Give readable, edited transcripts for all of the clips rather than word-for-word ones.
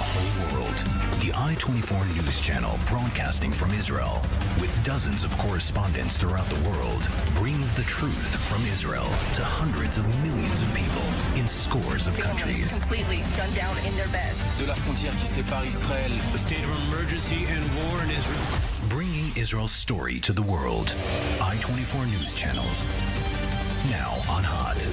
whole world. The I-24 News Channel, broadcasting from Israel, with dozens of correspondents throughout the world, brings the truth from Israel to hundreds of millions of people in scores of countries. Completely gunned down in their beds. De la frontière qui sépare Israël. The state of emergency and war in Israel. Bringing Israel's story to the world. I-24 News Channels. Now on Hot.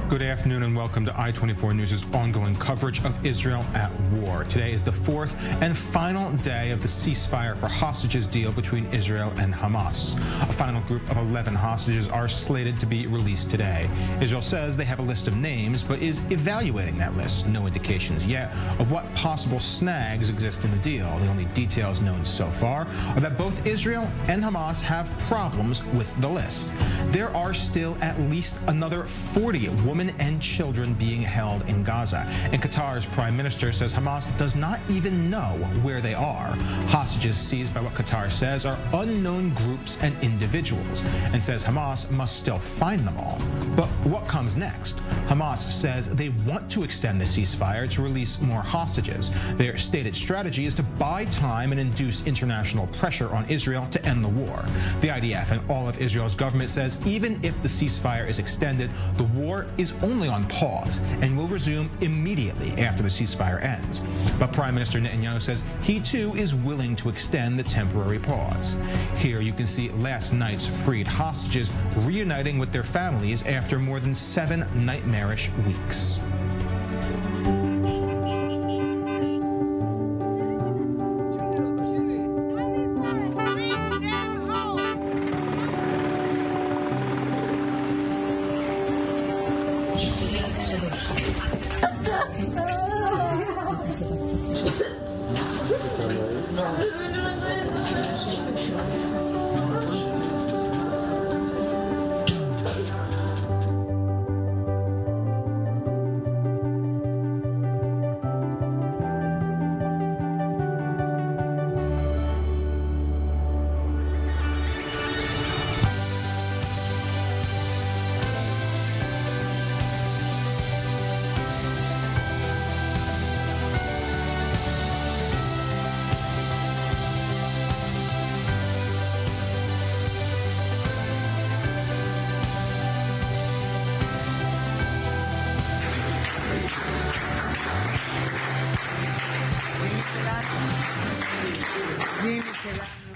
Good afternoon and welcome to I-24 News' ongoing coverage of Israel at war. Today is the fourth and final day of the ceasefire for hostages deal between Israel and Hamas. A final group of 11 hostages are slated to be released today. Israel says they have a list of names, but is evaluating that list. No indications yet of what possible snags exist in the deal. The only details known so far are that both Israel and Hamas have problems with the list. There are still at least another 40 women and children being held in Gaza. And Qatar's prime minister says Hamas does not even know where they are. Hostages seized by what Qatar says are unknown groups and individuals, and says Hamas must still find them all. But what comes next? Hamas says they want to extend the ceasefire to release more hostages. Their stated strategy is to buy time and induce international pressure on Israel to end the war. The IDF and all of Israel's government says even if the ceasefire is extended, the war is only on pause and will resume immediately after the ceasefire ends. But Prime Minister Netanyahu says he too is willing to extend the temporary pause. Here you can see last night's freed hostages reuniting with their families after more than 7 nightmarish weeks.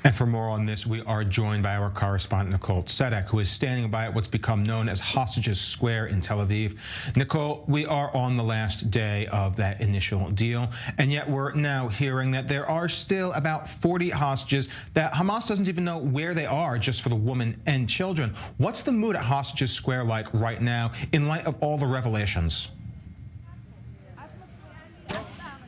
And for more on this, we are joined by our correspondent, Nicole Tzedek, who is standing by at what's become known as Hostages Square in Tel Aviv. Nicole, we are on the last day of that initial deal, and yet we're now hearing that there are still about 40 hostages that Hamas doesn't even know where they are, just for the women and children. What's the mood at Hostages Square like right now in light of all the revelations?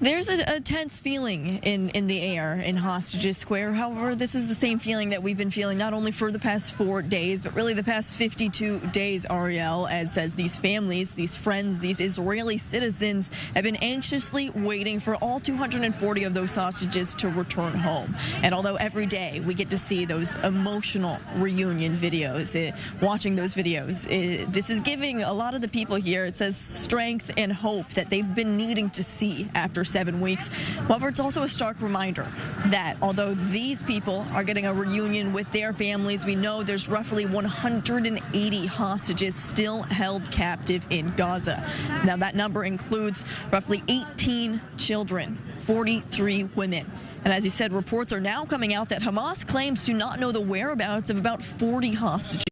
There's a tense feeling in the air in Hostages Square. However, this is the same feeling that we've been feeling not only for the past 4 days, but really the past 52 days, Ariel, as these families, these friends, these Israeli citizens have been anxiously waiting for all 240 of those hostages to return home. And although every day we get to see those emotional reunion videos, watching those videos, this is giving a lot of the people here, it says, strength and hope that they've been needing to see after 7 weeks. However, it's also a stark reminder that although these people are getting a reunion with their families, we know there's roughly 180 hostages still held captive in Gaza. Now, that number includes roughly 18 children, 43 women. And as you said, reports are now coming out that Hamas claims to not know the whereabouts of about 40 hostages.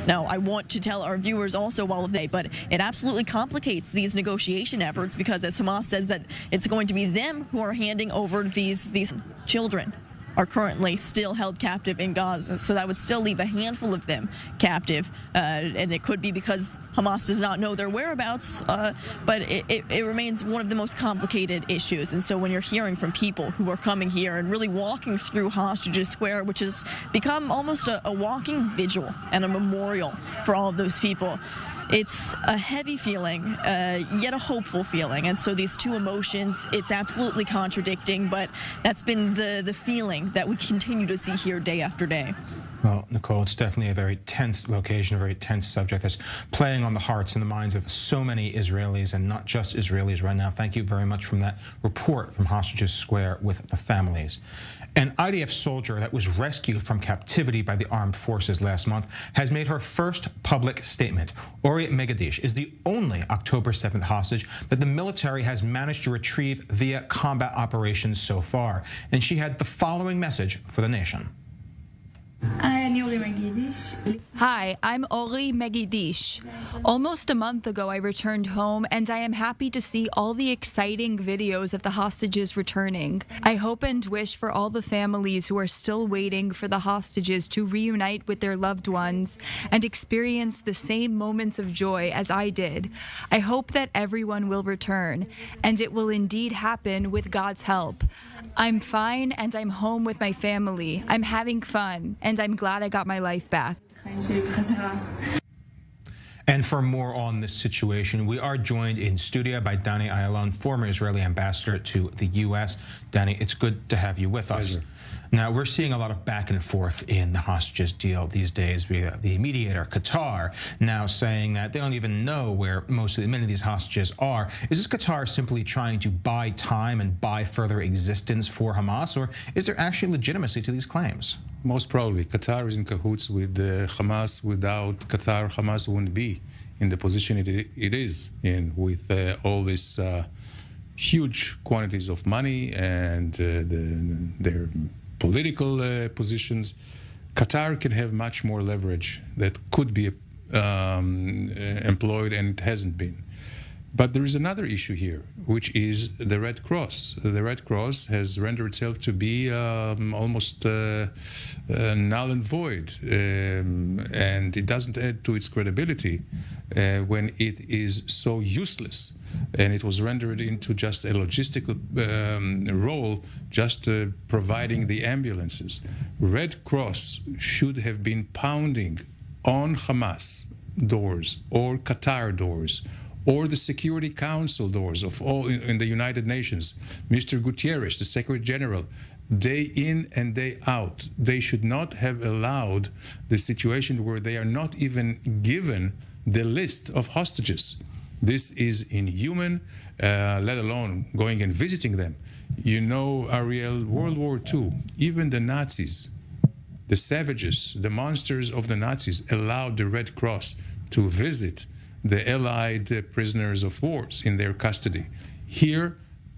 Now, I want to tell our viewers also but it absolutely complicates these negotiation efforts because as Hamas says that it's going to be them who are handing over these children are currently still held captive in Gaza. So that would still leave a handful of them captive. And it could be because Hamas does not know their whereabouts, but it remains one of the most complicated issues. And so when you're hearing from people who are coming here and really walking through Hostages Square, which has become almost a walking vigil and a memorial for all of those people, it's a heavy feeling, yet a hopeful feeling. And so these two emotions, it's absolutely contradicting, but that's been the feeling that we continue to see here day after day. Well, Nicole, it's definitely a very tense location, a very tense subject that's playing on the hearts and the minds of so many Israelis, and not just Israelis right now. Thank you very much from that report from Hostages Square with the families. An IDF soldier that was rescued from captivity by the armed forces last month has made her first public statement. Ori Megadish is the only October 7th hostage that the military has managed to retrieve via combat operations so far. And she had the following message for the nation. Hi, I'm Ori Megidish. Almost a month ago, I returned home, and I am happy to see all the exciting videos of the hostages returning. I hope and wish for all the families who are still waiting for the hostages to reunite with their loved ones and experience the same moments of joy as I did. I hope that everyone will return, and it will indeed happen with God's help. I'm fine, and I'm home with my family. I'm having fun, and I'm glad I got my life back. And for more on this situation, we are joined in studio by Danny Elon, former Israeli ambassador to the U.S. Danny, it's good to have you with us. Pleasure. Now, we're seeing a lot of back and forth in the hostages deal these days. The mediator, Qatar, now saying that they don't even know where many of these hostages are. Is this Qatar simply trying to buy time and buy further existence for Hamas, or is there actually legitimacy to these claims? Most probably. Qatar is in cahoots with Hamas. Without Qatar, Hamas wouldn't be in the position it is in, with all these huge quantities of money and their political positions. Qatar can have much more leverage that could be employed, and it hasn't been. But there is another issue here, which is the Red Cross. The Red Cross has rendered itself to be almost null and void, and it doesn't add to its credibility when it is so useless. And it was rendered into just a logistical role, just providing the ambulances. Red Cross should have been pounding on Hamas doors or Qatar doors, or the Security Council doors of all in the United Nations. Mr. Guterres, the Secretary General, day in and day out, they should not have allowed the situation where they are not even given the list of hostages. This is inhuman, let alone going and visiting them. You know, Ariel, World War II, even the Nazis, the savages, the monsters of the Nazis allowed the Red Cross to visit the Allied prisoners of wars in their custody. Here,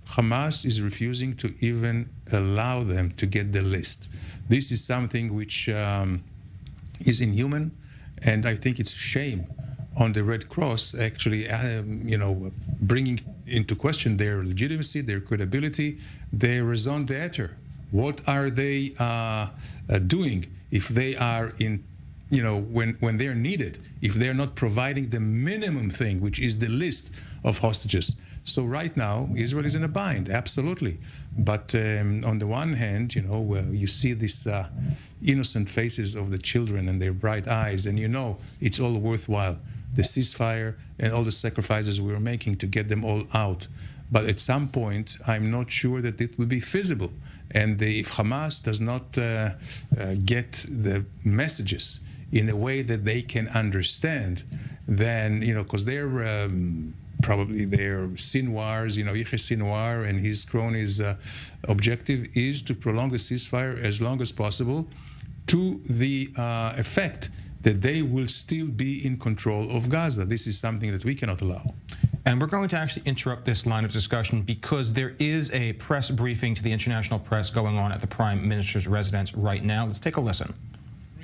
Hamas is refusing to even allow them to get the list. This is something which is inhuman, and I think it's a shame on the Red Cross actually, bringing into question their legitimacy, their credibility, their raison d'etre. What are they doing if they are in, when they're needed, if they're not providing the minimum thing, which is the list of hostages? So right now, Israel is in a bind, absolutely. But on the one hand, you see these innocent faces of the children and their bright eyes, and it's all worthwhile. The ceasefire and all the sacrifices we were making to get them all out. But at some point, I'm not sure that it will be feasible. And if Hamas does not get the messages in a way that they can understand, then, because they're probably their Sinwar's, Yahya Sinwar and his cronies' objective is to prolong the ceasefire as long as possible, to the effect that they will still be in control of Gaza. This is something that we cannot allow. And we're going to actually interrupt this line of discussion because there is a press briefing to the international press going on at the Prime Minister's residence right now. Let's take a listen.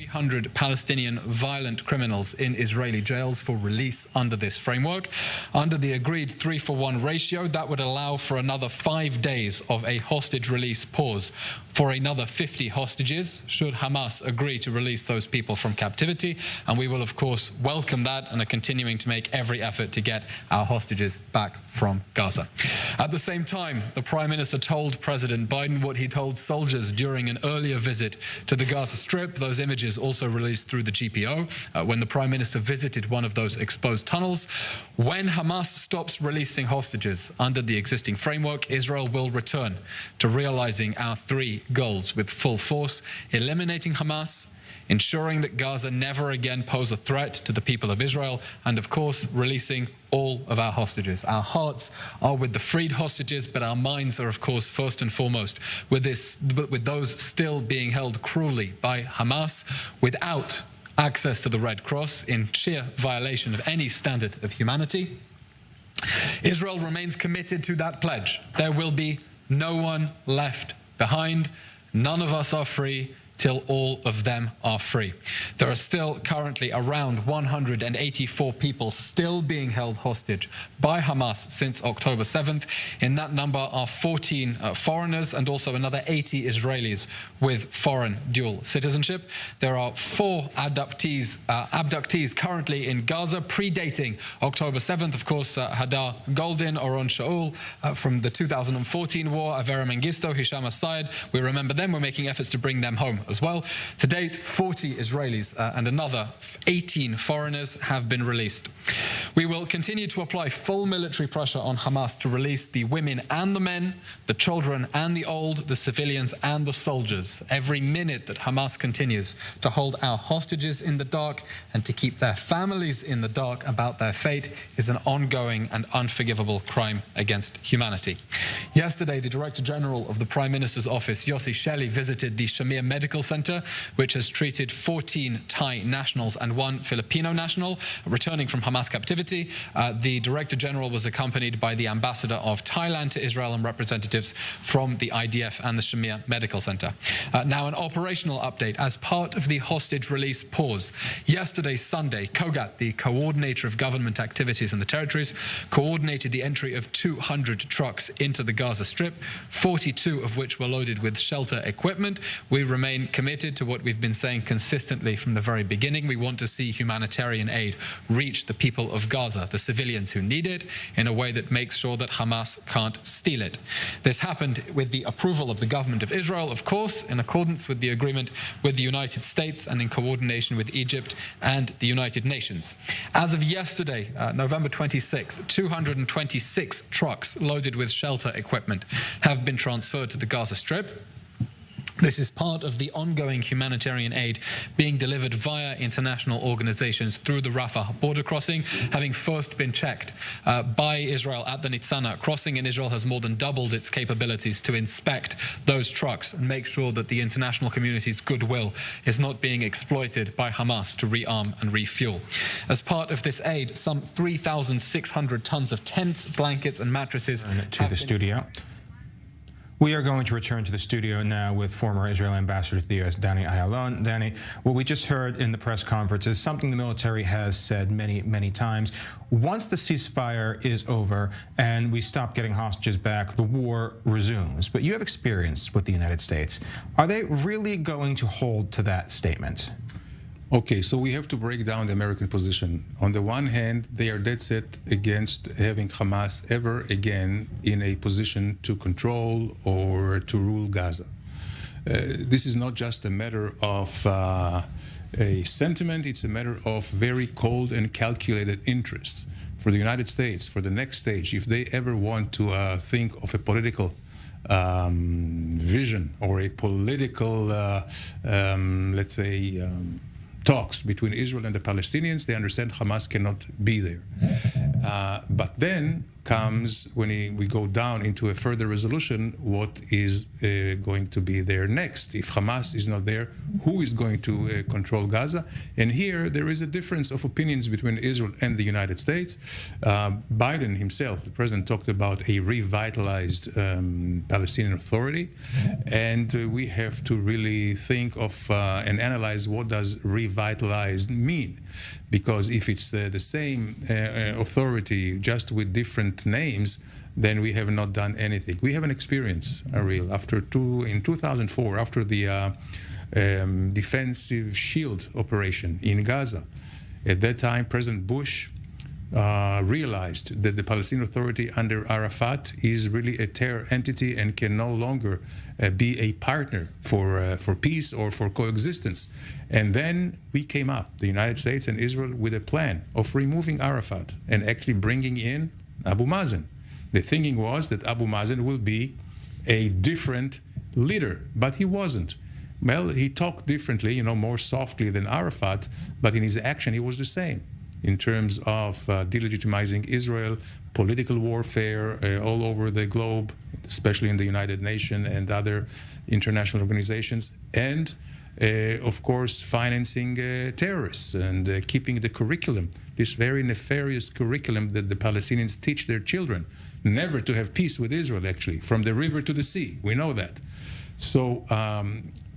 300 Palestinian violent criminals in Israeli jails for release under this framework. Under the agreed 3-for-1 ratio, that would allow for another 5 days of a hostage release pause for another 50 hostages, should Hamas agree to release those people from captivity. And we will, of course, welcome that and are continuing to make every effort to get our hostages back from Gaza. At the same time, the Prime Minister told President Biden what he told soldiers during an earlier visit to the Gaza Strip. Those images also released through the GPO when the Prime Minister visited one of those exposed tunnels. When Hamas stops releasing hostages under the existing framework, Israel will return to realizing our 3 goals with full force: eliminating Hamas, ensuring that Gaza never again pose a threat to the people of Israel, and of course releasing all of our hostages. Our hearts are with the freed hostages, but our minds are, of course, first and foremost with those still being held cruelly by Hamas without access to the Red Cross, in sheer violation of any standard of humanity. Israel remains committed to that pledge. There will be no one left behind. None of us are free till all of them are free. There are still currently around 184 people still being held hostage by Hamas since October 7th. In that number are 14 foreigners and also another 80 Israelis with foreign dual citizenship. There are 4 abductees currently in Gaza, predating October 7th. Of course, Hadar Goldin, Oron Shaul from the 2014 war, Avera Mengistu, Hisham Assad. We remember them. We're making efforts to bring them home as well. To date, 40 Israelis and another 18 foreigners have been released. We will continue to apply full military pressure on Hamas to release the women and the men, the children and the old, the civilians and the soldiers. Every minute that Hamas continues to hold our hostages in the dark and to keep their families in the dark about their fate is an ongoing and unforgivable crime against humanity. Yesterday, the Director General of the Prime Minister's Office, Yossi Shelley, visited the Shamir Medical Center, which has treated 14 Thai nationals and 1 Filipino national returning from Hamas captivity. The Director General was accompanied by the Ambassador of Thailand to Israel and representatives from the IDF and the Shamir Medical Center. Now, an operational update as part of the hostage release pause. Yesterday, Sunday, COGAT, the Coordinator of Government Activities in the Territories, coordinated the entry of 200 trucks into the Gaza Strip, 42 of which were loaded with shelter equipment. We remain committed to what we've been saying consistently from the very beginning. We want to see humanitarian aid reach the people of Gaza, the civilians who need it, in a way that makes sure that Hamas can't steal it. This happened with the approval of the government of Israel, of course, in accordance with the agreement with the United States and in coordination with Egypt and the United Nations. As of yesterday, November 26th, 226 trucks loaded with shelter equipment have been transferred to the Gaza Strip. This is part of the ongoing humanitarian aid being delivered via international organizations through the Rafah border crossing, having first been checked by Israel at the Nitzana crossing, and Israel has more than doubled its capabilities to inspect those trucks and make sure that the international community's goodwill is not being exploited by Hamas to rearm and refuel. As part of this aid, some 3,600 tons of tents, blankets and mattresses to the studio. We are going to return to the studio now with former Israeli ambassador to the U.S., Danny Ayalon. Danny, what we just heard in the press conference is something the military has said many, many times. Once the ceasefire is over and we stop getting hostages back, the war resumes. But you have experience with the United States. Are they really going to hold to that statement? Okay, so we have to break down the American position. On the one hand, they are dead set against having Hamas ever again in a position to control or to rule Gaza. This is not just a matter of a sentiment, it's a matter of very cold and calculated interests. For the United States, for the next stage, if they ever want to think of a political vision or a political, let's say, talks between Israel and the Palestinians, they understand Hamas cannot be there. But then comes when we go down into a further resolution, what is going to be there next? If Hamas is not there, who is going to control Gaza? And here there is a difference of opinions between Israel and the United States. Biden himself, the president, talked about a revitalized Palestinian Authority, and we have to really think of and analyze what does revitalized mean. Because if it's the same authority, just with different names, then we have not done anything. We have an experience, Ariel, in 2004, after the defensive shield operation in Gaza. At that time, President Bush realized that the Palestinian Authority under Arafat is really a terror entity and can no longer be a partner for peace or for coexistence. And then we came up, the United States and Israel, with a plan of removing Arafat and actually bringing in Abu Mazen. The thinking was that Abu Mazen will be a different leader, but he wasn't. Well, he talked differently, more softly than Arafat, but in his action, he was the same in terms of delegitimizing Israel, political warfare all over the globe, especially in the United Nations and other international organizations, and of course, financing terrorists and keeping the curriculum, this very nefarious curriculum that the Palestinians teach their children, never to have peace with Israel, actually, from the river to the sea. We know that. So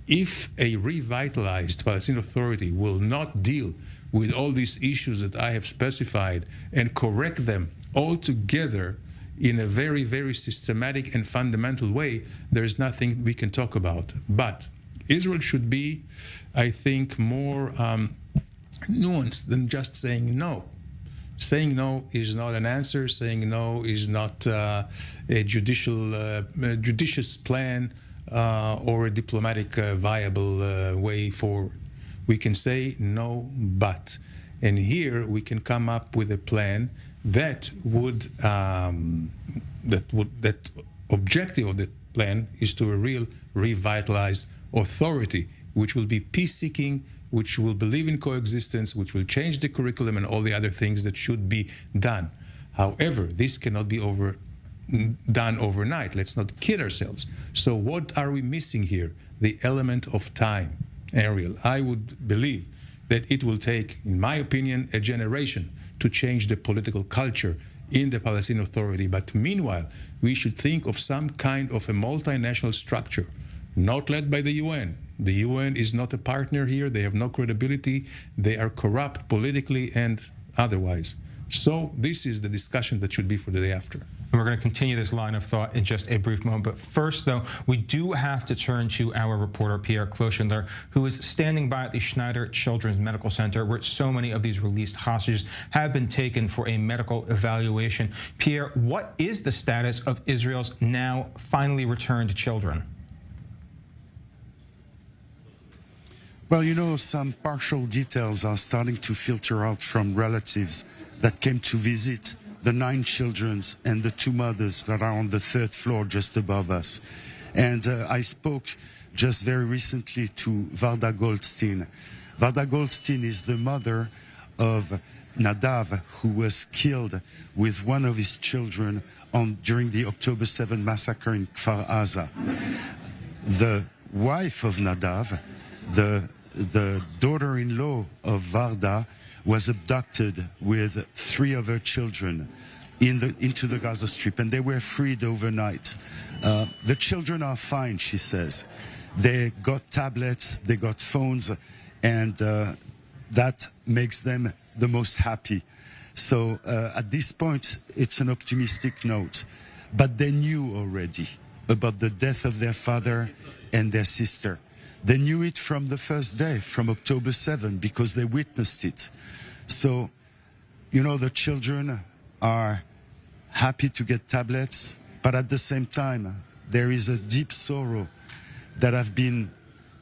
if a revitalized Palestinian Authority will not deal with all these issues that I have specified and correct them all together in a very, very systematic and fundamental way, there's nothing we can talk about. But Israel should be, I think, more nuanced than just saying no. Saying no is not an answer. Saying no is not a judicious plan or a diplomatic viable way forward. We can say no, but. And here we can come up with a plan that would, that objective of the plan is to a real revitalized authority, which will be peace-seeking, which will believe in coexistence, which will change the curriculum and all the other things that should be done. However, this cannot be done overnight. Let's not kid ourselves. So what are we missing here? The element of time, Ariel. I would believe that it will take, in my opinion, a generation to change the political culture in the Palestinian Authority. But meanwhile, we should think of some kind of a multinational structure, not led by the UN. The UN is not a partner here. They have no credibility. They are corrupt politically and otherwise. So this is the discussion that should be for the day after. And we're going to continue this line of thought in just a brief moment. But first, though, we do have to turn to our reporter, Pierre Clochindler, who is standing by at the Schneider Children's Medical Center, where so many of these released hostages have been taken for a medical evaluation. Pierre, what is the status of Israel's now finally returned children? Well, some partial details are starting to filter out from relatives that came to visit the 9 children and the 2 mothers that are on the 3rd floor just above us. And I spoke just very recently to Varda Goldstein. Varda Goldstein is the mother of Nadav, who was killed with one of his children during the October 7 massacre in Kfar Aza. The wife of Nadav, the daughter-in-law of Varda, was abducted with 3 of her children into the Gaza Strip, and they were freed overnight. The children are fine, she says. They got tablets, they got phones, and that makes them the most happy. So at this point, it's an optimistic note. But they knew already about the death of their father and their sister. They knew it from the first day, from October 7, because they witnessed it. So, the children are happy to get tablets, but at the same time, there is a deep sorrow that have been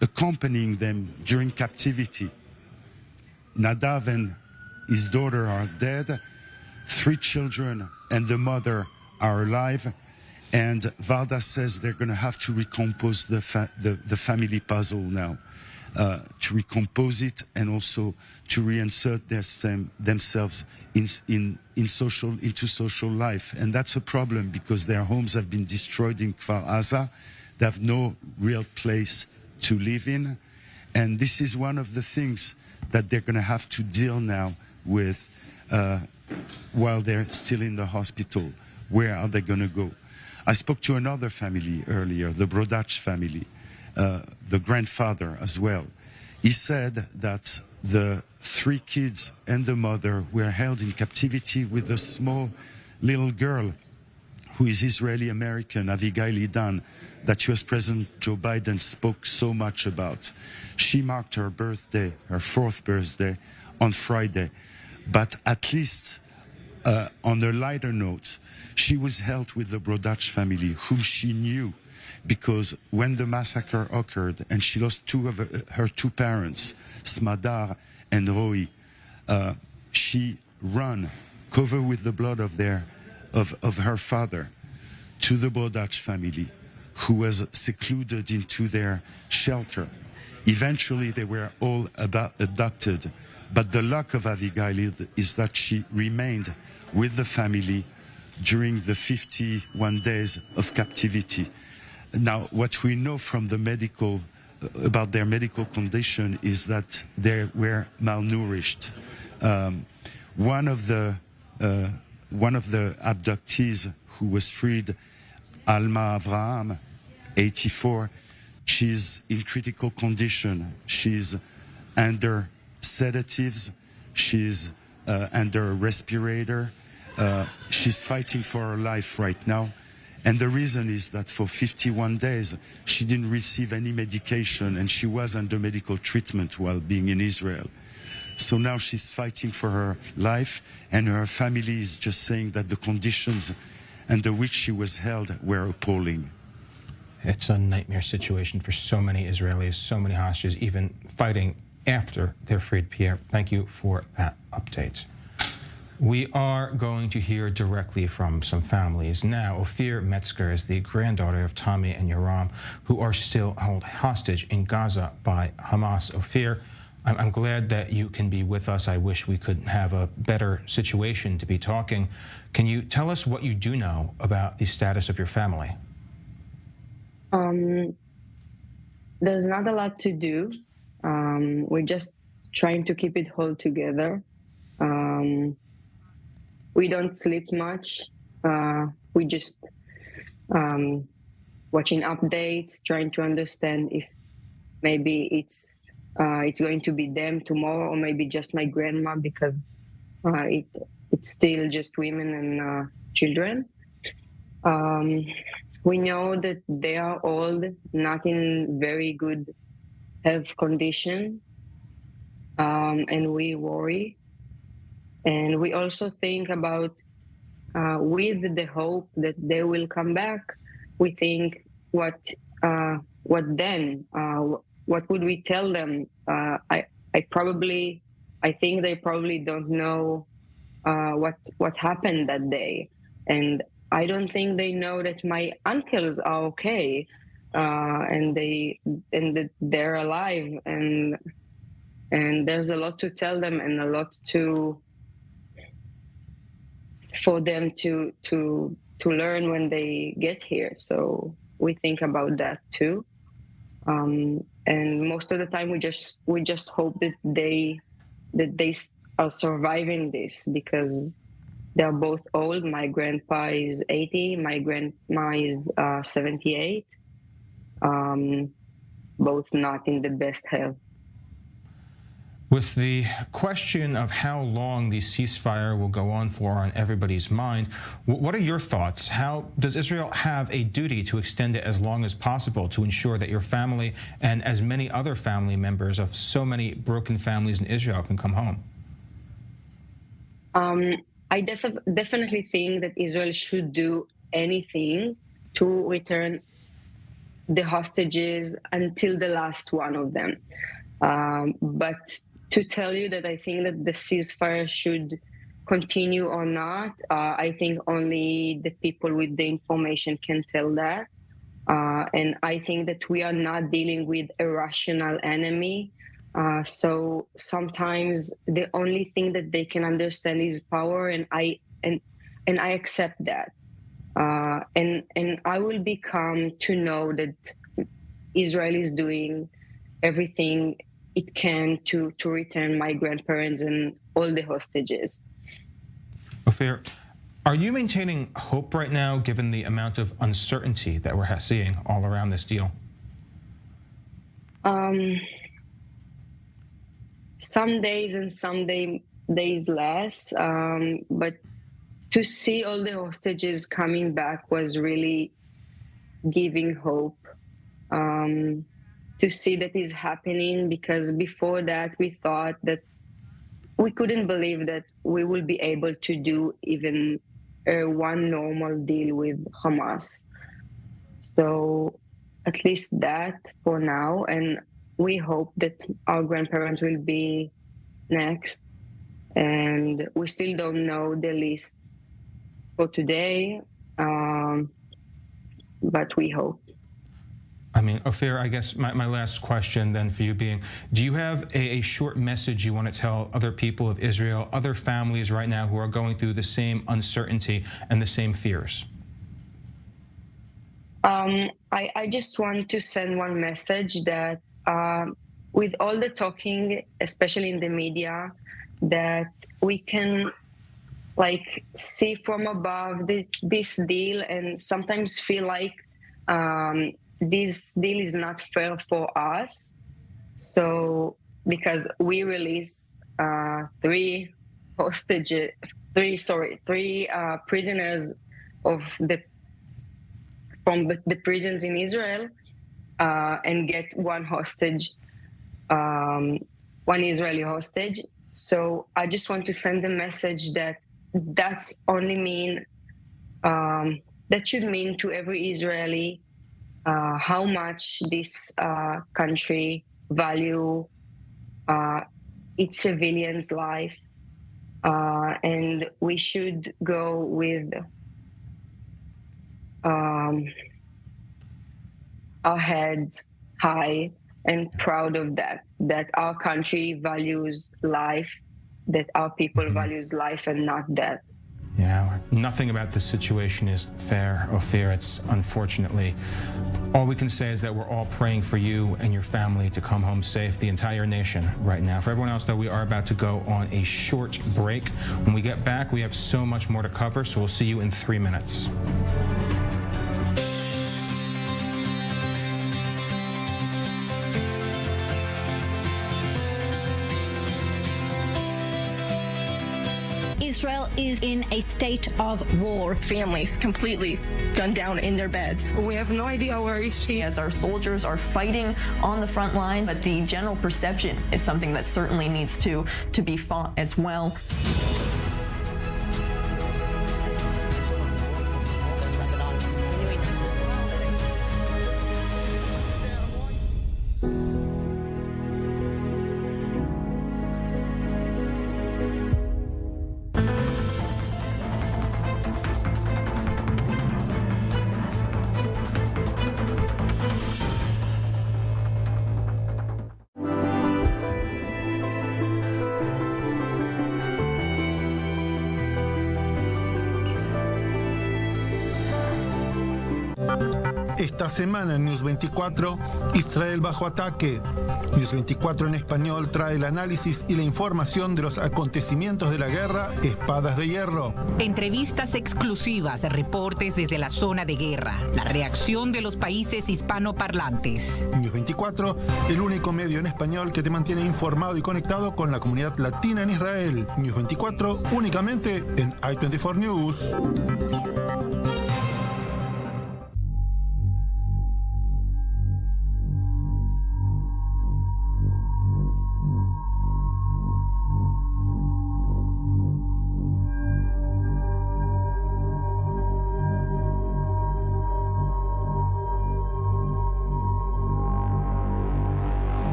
accompanying them during captivity. Nadav and his daughter are dead. 3 children and the mother are alive. And Varda says they're going to have to recompose the family puzzle now. to recompose it, and also to reinsert themselves into social life. And that's a problem because their homes have been destroyed in Kfar Aza. They have no real place to live in. And this is one of the things that they're going to have to deal now with while they're still in the hospital. Where are they going to go? I spoke to another family earlier, the Brodach family, the grandfather as well. He said that the 3 kids and the mother were held in captivity with a small little girl who is Israeli-American, Avigail Idan, that US President Joe Biden spoke so much about. She marked her birthday, her 4th birthday, on Friday. But at least on a lighter note, she was held with the Brodach family, whom she knew, because when the massacre occurred and she lost 2 of her 2 parents, Smadar and Roy, she ran, covered with the blood of her father, to the Brodach family, who was secluded into their shelter. Eventually, they were all abducted. But the luck of Avigail is that she remained with the family during the 51 days of captivity. Now, what we know from the about their medical condition is that they were malnourished. One of the abductees who was freed, Alma Avraham, 84, she's in critical condition. She's under sedatives, she's under a respirator. She's fighting for her life right now. And the reason is that for 51 days, she didn't receive any medication and she was under medical treatment while being in Israel. So now she's fighting for her life, and her family is just saying that the conditions under which she was held were appalling. It's a nightmare situation for so many Israelis, so many hostages, even fighting after they're freed. Pierre, thank you for that update. We are going to hear directly from some families now. Ophir Metzger is the granddaughter of Tommy and Yoram, who are still held hostage in Gaza by Hamas. Ophir, I'm glad that you can be with us. I wish we could have a better situation to be talking. Can you tell us what you do know about the status of your family? There's not a lot to do. We're just trying to keep it whole together. We don't sleep much. We just watching updates, trying to understand if maybe it's going to be them tomorrow, or maybe just my grandma, because it's still just women and children. We know that they are old, not in very good health condition, and we worry. And we also think about, with the hope that they will come back, we think, what then? What would we tell them? I think they probably don't know what happened that day, and I don't think they know that my uncles are okay, and that they're alive, and there's a lot to tell them and a lot for them to learn when they get here. So we think about that too, and most of the time we just hope that they are surviving this, because they're both old. My grandpa is 80, my grandma is 78, both not in the best health. With the question of how long the ceasefire will go on for on everybody's mind, what are your thoughts? How does Israel have a duty to extend it as long as possible to ensure that your family and as many other family members of so many broken families in Israel can come home? I definitely think that Israel should do anything to return the hostages until the last one of them. But to tell you that I think that the ceasefire should continue or not, I think only the people with the information can tell that. And I think that we are not dealing with a rational enemy. So sometimes the only thing that they can understand is power, and I accept that. And I will be calm to know that Israel is doing everything it can to return my grandparents and all the hostages. Ophir, are you maintaining hope right now, given the amount of uncertainty that we're seeing all around this deal? Some days and some days less, but to see all the hostages coming back was really giving hope. To see that is happening, because before that we thought that we couldn't believe that we will be able to do even one normal deal with Hamas. So at least that for now, and we hope that our grandparents will be next, and we still don't know the lists for today, but we hope. I mean, Ophir, I guess my last question then for you being, do you have a short message you want to tell other people of Israel, other families right now who are going through the same uncertainty and the same fears? I just wanted to send one message that with all the talking, especially in the media, that we can see from above this deal and sometimes feel like this deal is not fair for us. So because we release three prisoners from the prisons in Israel, and get one hostage, one Israeli hostage. So I just want to send a message that's only mean, that should mean to every Israeli how much this country value its civilians' life, and we should go with our heads high and proud of that our country values life, that our people values life and not death. Yeah, nothing about this situation is fair, Ophir. It's unfortunately, all we can say is that we're all praying for you and your family to come home safe, the entire nation right now. For everyone else, though, we are about to go on a short break. When we get back, we have so much more to cover, so we'll see you in 3 minutes. Israel is in a state of war. Families completely gunned down in their beds. We have no idea where is she. As our soldiers are fighting on the front line, but the general perception is something that certainly needs to be fought as well. Esta semana en News 24, Israel bajo ataque. News 24 en español trae el análisis y la información de los acontecimientos de la guerra Espadas de Hierro. Entrevistas exclusivas, reportes desde la zona de guerra, la reacción de los países hispanoparlantes. News 24, el único medio en español que te mantiene informado y conectado con la comunidad latina en Israel. News 24, únicamente en i24 News.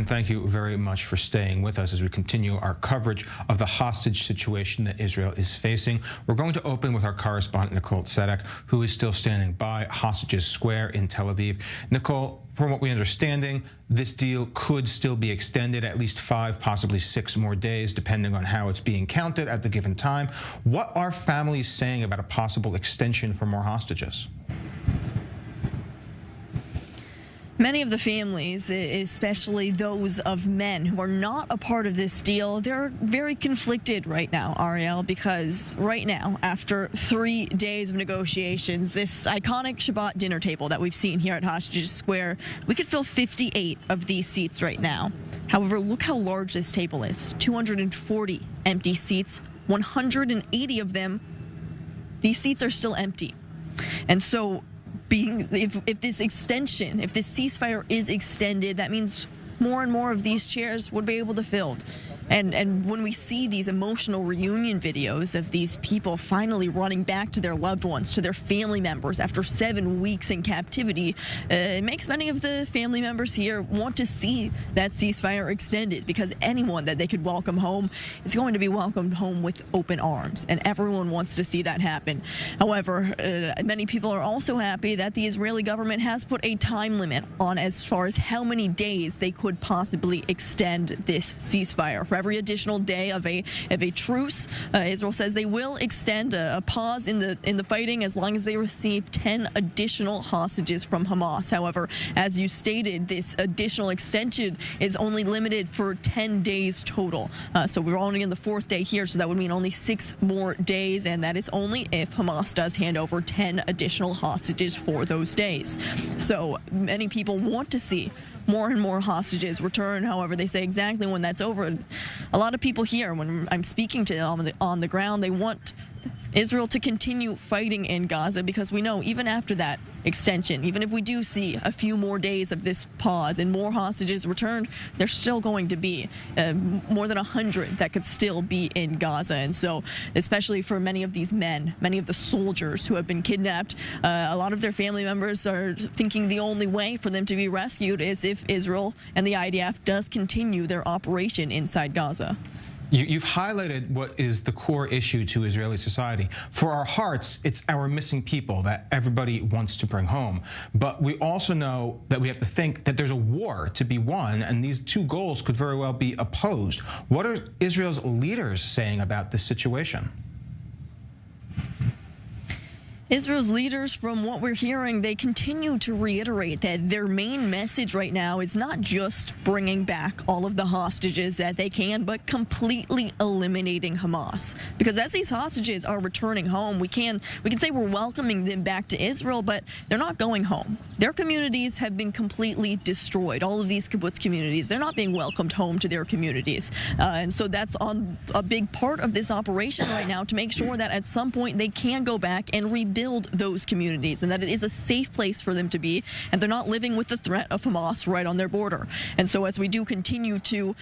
thank you very much for staying with us as we continue our coverage of the hostage situation that Israel is facing. We're going to open with our correspondent, Nicole Tzedek, who is still standing by Hostages Square in Tel Aviv. Nicole, from what we're understanding, this deal could still be extended at least 5, possibly 6 more days, depending on how it's being counted at the given time. What are families saying about a possible extension for more hostages? Many of the families, especially those of men who are not a part of this deal, they're very conflicted right now, Ariel, because right now, after 3 days of negotiations, this iconic Shabbat dinner table that we've seen here at Hostages Square, we could fill 58 of these seats right now. However, look how large this table is. 240 empty seats, 180 of them, these seats are still empty. And so if this extension, if this ceasefire is extended, that means more and more of these chairs would be able to fill. And when we see these emotional reunion videos of these people finally running back to their loved ones, to their family members after 7 weeks in captivity, it makes many of the family members here want to see that ceasefire extended, because anyone that they could welcome home is going to be welcomed home with open arms, and everyone wants to see that happen. However, many people are also happy that the Israeli government has put a time limit on as far as how many days they could possibly extend this ceasefire. For every additional day of a truce, Israel says they will extend a pause in the fighting as long as they receive 10 additional hostages from Hamas. However, as you stated, this additional extension is only limited for 10 days total. So we're only in the 4th day here, so that would mean only 6 more days, and that is only if Hamas does hand over 10 additional hostages for those days. So many people want to see more and more hostages return. However, they say exactly when that's over. A lot of people here, when I'm speaking to them on the ground, they want Israel to continue fighting in Gaza, because we know even after that extension, even if we do see a few more days of this pause and more hostages returned, there's still going to be more than 100 that could still be in Gaza. And so, especially for many of these men, many of the soldiers who have been kidnapped, a lot of their family members are thinking the only way for them to be rescued is if Israel and the IDF does continue their operation inside Gaza. You've highlighted what is the core issue to Israeli society. For our hearts, it's our missing people that everybody wants to bring home. But we also know that we have to think that there's a war to be won, and these two goals could very well be opposed. What are Israel's leaders saying about this situation? Israel's leaders, from what we're hearing, they continue to reiterate that their main message right now is not just bringing back all of the hostages that they can, but completely eliminating Hamas. Because as these hostages are returning home, we can say we're welcoming them back to Israel, but they're not going home. Their communities have been completely destroyed. All of these kibbutz communities, they're not being welcomed home to their communities. And so that's on a big part of this operation right now, to make sure that at some point they can go back and rebuild those communities, and that it is a safe place for them to be, and they're not living with the threat of Hamas right on their border. And so as we do continue to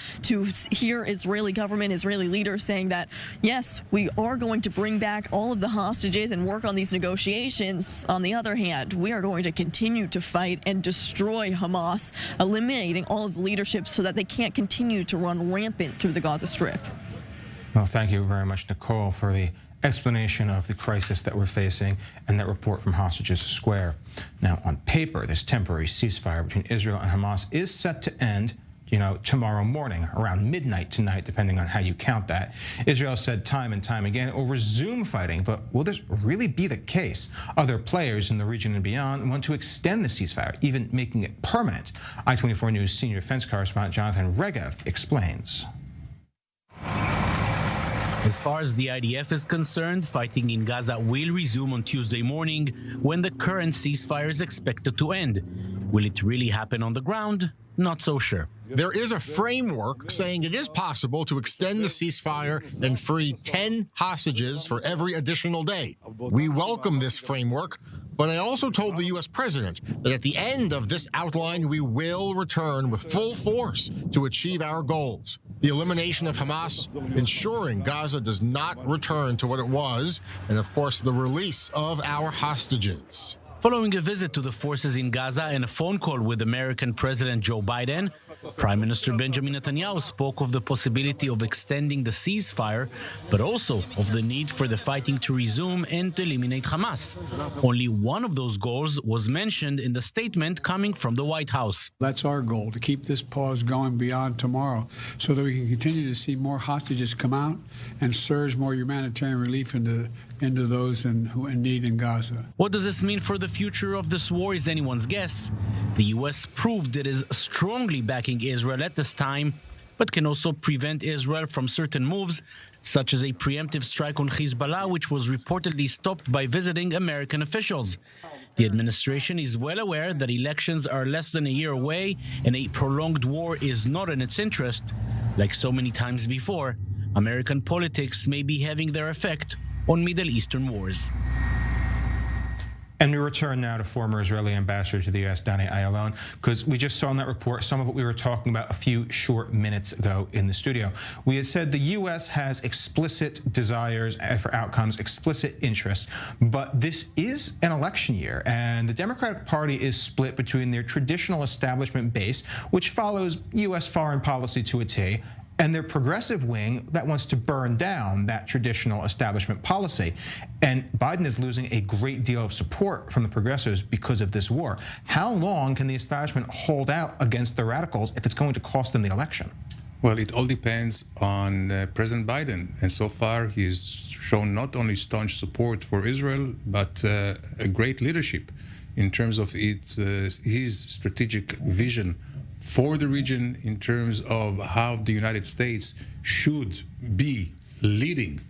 hear Israeli government, Israeli leaders saying that, yes, we are going to bring back all of the hostages and work on these negotiations, on the other hand, we are going to continue to fight and destroy Hamas, eliminating all of the leadership so that they can't continue to run rampant through the Gaza Strip. Well, thank you very much, Nicole, for the explanation of the crisis that we're facing and that report from Hostages Square. Now, on paper, this temporary ceasefire between Israel and Hamas is set to end, tomorrow morning, around midnight tonight, depending on how you count that. Israel said time and time again it will resume fighting, but will this really be the case? Other players in the region and beyond want to extend the ceasefire, even making it permanent. I-24 News senior defense correspondent Jonathan Regev explains. As far as the IDF is concerned, fighting in Gaza will resume on Tuesday morning, when the current ceasefire is expected to end. Will it really happen on the ground? Not so sure. There is a framework saying it is possible to extend the ceasefire and free 10 hostages for every additional day. We welcome this framework, but I also told the U.S. president that at the end of this outline, we will return with full force to achieve our goals. The elimination of Hamas, ensuring Gaza does not return to what it was, and of course, the release of our hostages. Following a visit to the forces in Gaza and a phone call with American President Joe Biden, Prime Minister Benjamin Netanyahu spoke of the possibility of extending the ceasefire, but also of the need for the fighting to resume and to eliminate Hamas. Only one of those goals was mentioned in the statement coming from the White House. That's our goal, to keep this pause going beyond tomorrow so that we can continue to see more hostages come out and surge more humanitarian relief into those who are in need in Gaza. What does this mean for the future of this war is anyone's guess. The U.S. proved it is strongly backing Israel at this time, but can also prevent Israel from certain moves, such as a preemptive strike on Hezbollah, which was reportedly stopped by visiting American officials. The administration is well aware that elections are less than a year away and a prolonged war is not in its interest. Like so many times before, American politics may be having their effect on Middle Eastern wars. And we return now to former Israeli ambassador to the U.S., Danny Elon, because we just saw in that report some of what we were talking about a few short minutes ago in the studio. We had said the U.S. has explicit desires for outcomes, explicit interests, but this is an election year, and the Democratic Party is split between their traditional establishment base, which follows U.S. foreign policy to a T, and their progressive wing that wants to burn down that traditional establishment policy. And Biden is losing a great deal of support from the progressives because of this war. How long can the establishment hold out against the radicals if it's going to cost them the election? Well, it all depends on President Biden. And so far, he's shown not only staunch support for Israel, but a great leadership in terms of his strategic vision for the region, in terms of how the United States should be leading,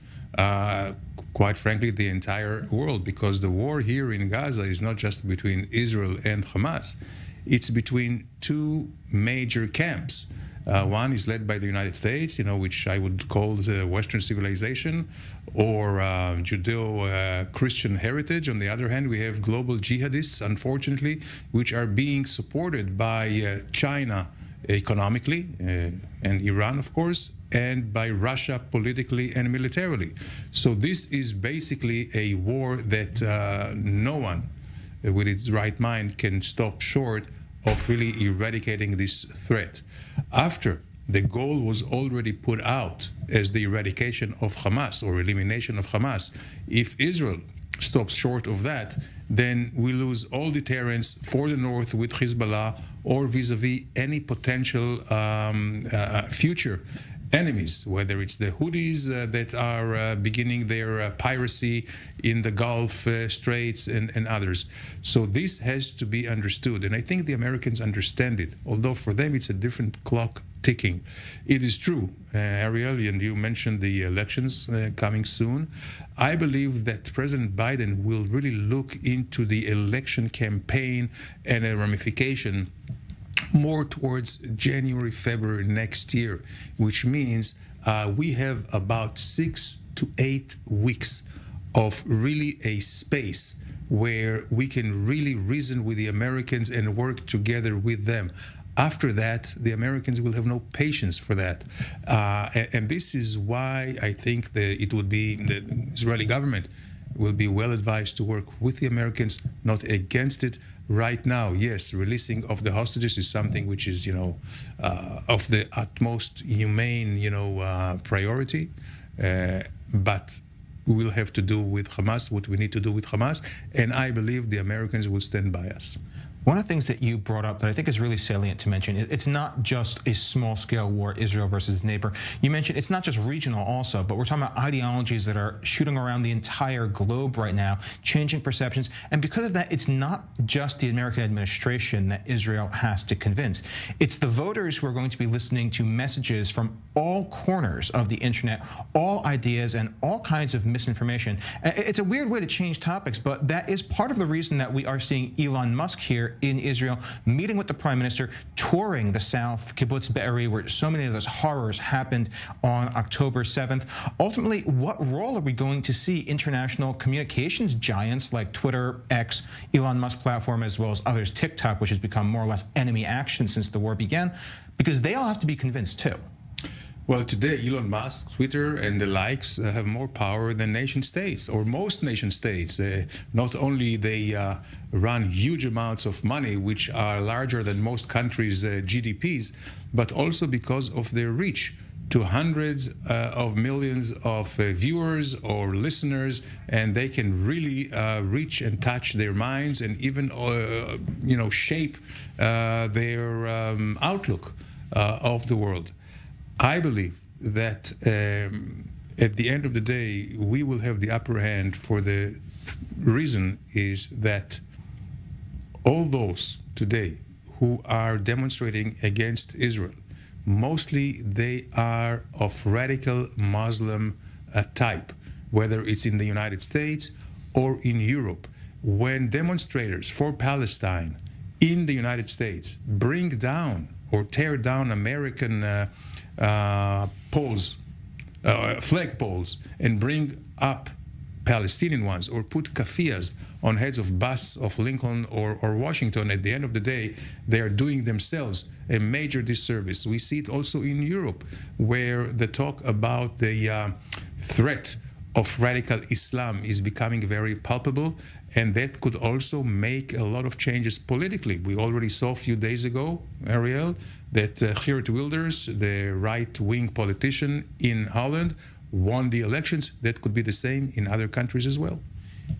quite frankly, the entire world. Because the war here in Gaza is not just between Israel and Hamas. It's between two major camps. One is led by the United States, which I would call the Western civilization or Judeo-Christian heritage. On the other hand, we have global jihadists, unfortunately, which are being supported by China economically, and Iran, of course, and by Russia politically and militarily. So this is basically a war that no one with its right mind can stop short of really eradicating this threat. After the goal was already put out as the eradication of Hamas or elimination of Hamas, if Israel stops short of that, then we lose all deterrence for the north with Hezbollah or vis-a-vis any potential future enemies, whether it's the Houthis that are beginning their piracy in the Gulf Straits and others. So this has to be understood, and I think the Americans understand it, although for them it's a different clock ticking. It is true, Ariel, and you mentioned the elections coming soon. I believe that President Biden will really look into the election campaign and a ramification more towards January, February next year, which means we have about 6 to 8 weeks of really a space where we can really reason with the Americans and work together with them. After that, the Americans will have no patience for that. And this is why I think that it would be the Israeli government will be well advised to work with the Americans, not against it. Right now, yes, releasing of the hostages is something which is, of the utmost humane, priority. But we will have to do with Hamas what we need to do with Hamas, and I believe the Americans will stand by us. One of the things that you brought up that I think is really salient to mention, it's not just a small-scale war, Israel versus its neighbor. You mentioned it's not just regional also, but we're talking about ideologies that are shooting around the entire globe right now, changing perceptions. And because of that, it's not just the American administration that Israel has to convince. It's the voters who are going to be listening to messages from all corners of the internet, all ideas and all kinds of misinformation. It's a weird way to change topics, but that is part of the reason that we are seeing Elon Musk here in Israel, meeting with the prime minister, touring the south, Kibbutz Be'eri, where so many of those horrors happened on October 7th. Ultimately, what role are we going to see international communications giants like Twitter, X, Elon Musk platform, as well as others, TikTok, which has become more or less enemy action since the war began, because they all have to be convinced too? Well, today, Elon Musk, Twitter, and the likes have more power than nation states, or most nation states. Not only they run huge amounts of money, which are larger than most countries' GDPs, but also because of their reach to hundreds of millions of viewers or listeners, and they can really reach and touch their minds and even, shape their outlook of the world. I believe that at the end of the day, we will have the upper hand for the reason is that all those today who are demonstrating against Israel, mostly they are of radical Muslim type, whether it's in the United States or in Europe. When demonstrators for Palestine in the United States bring down or tear down American flag poles and bring up Palestinian ones, or put kafiyas on heads of busts of Lincoln or Washington, at the end of the day, they are doing themselves a major disservice. We see it also in Europe, where the talk about the threat of radical Islam is becoming very palpable, and that could also make a lot of changes politically. We already saw a few days ago, Ariel, that Geert Wilders, the right-wing politician in Holland, won the elections. That could be the same in other countries as well.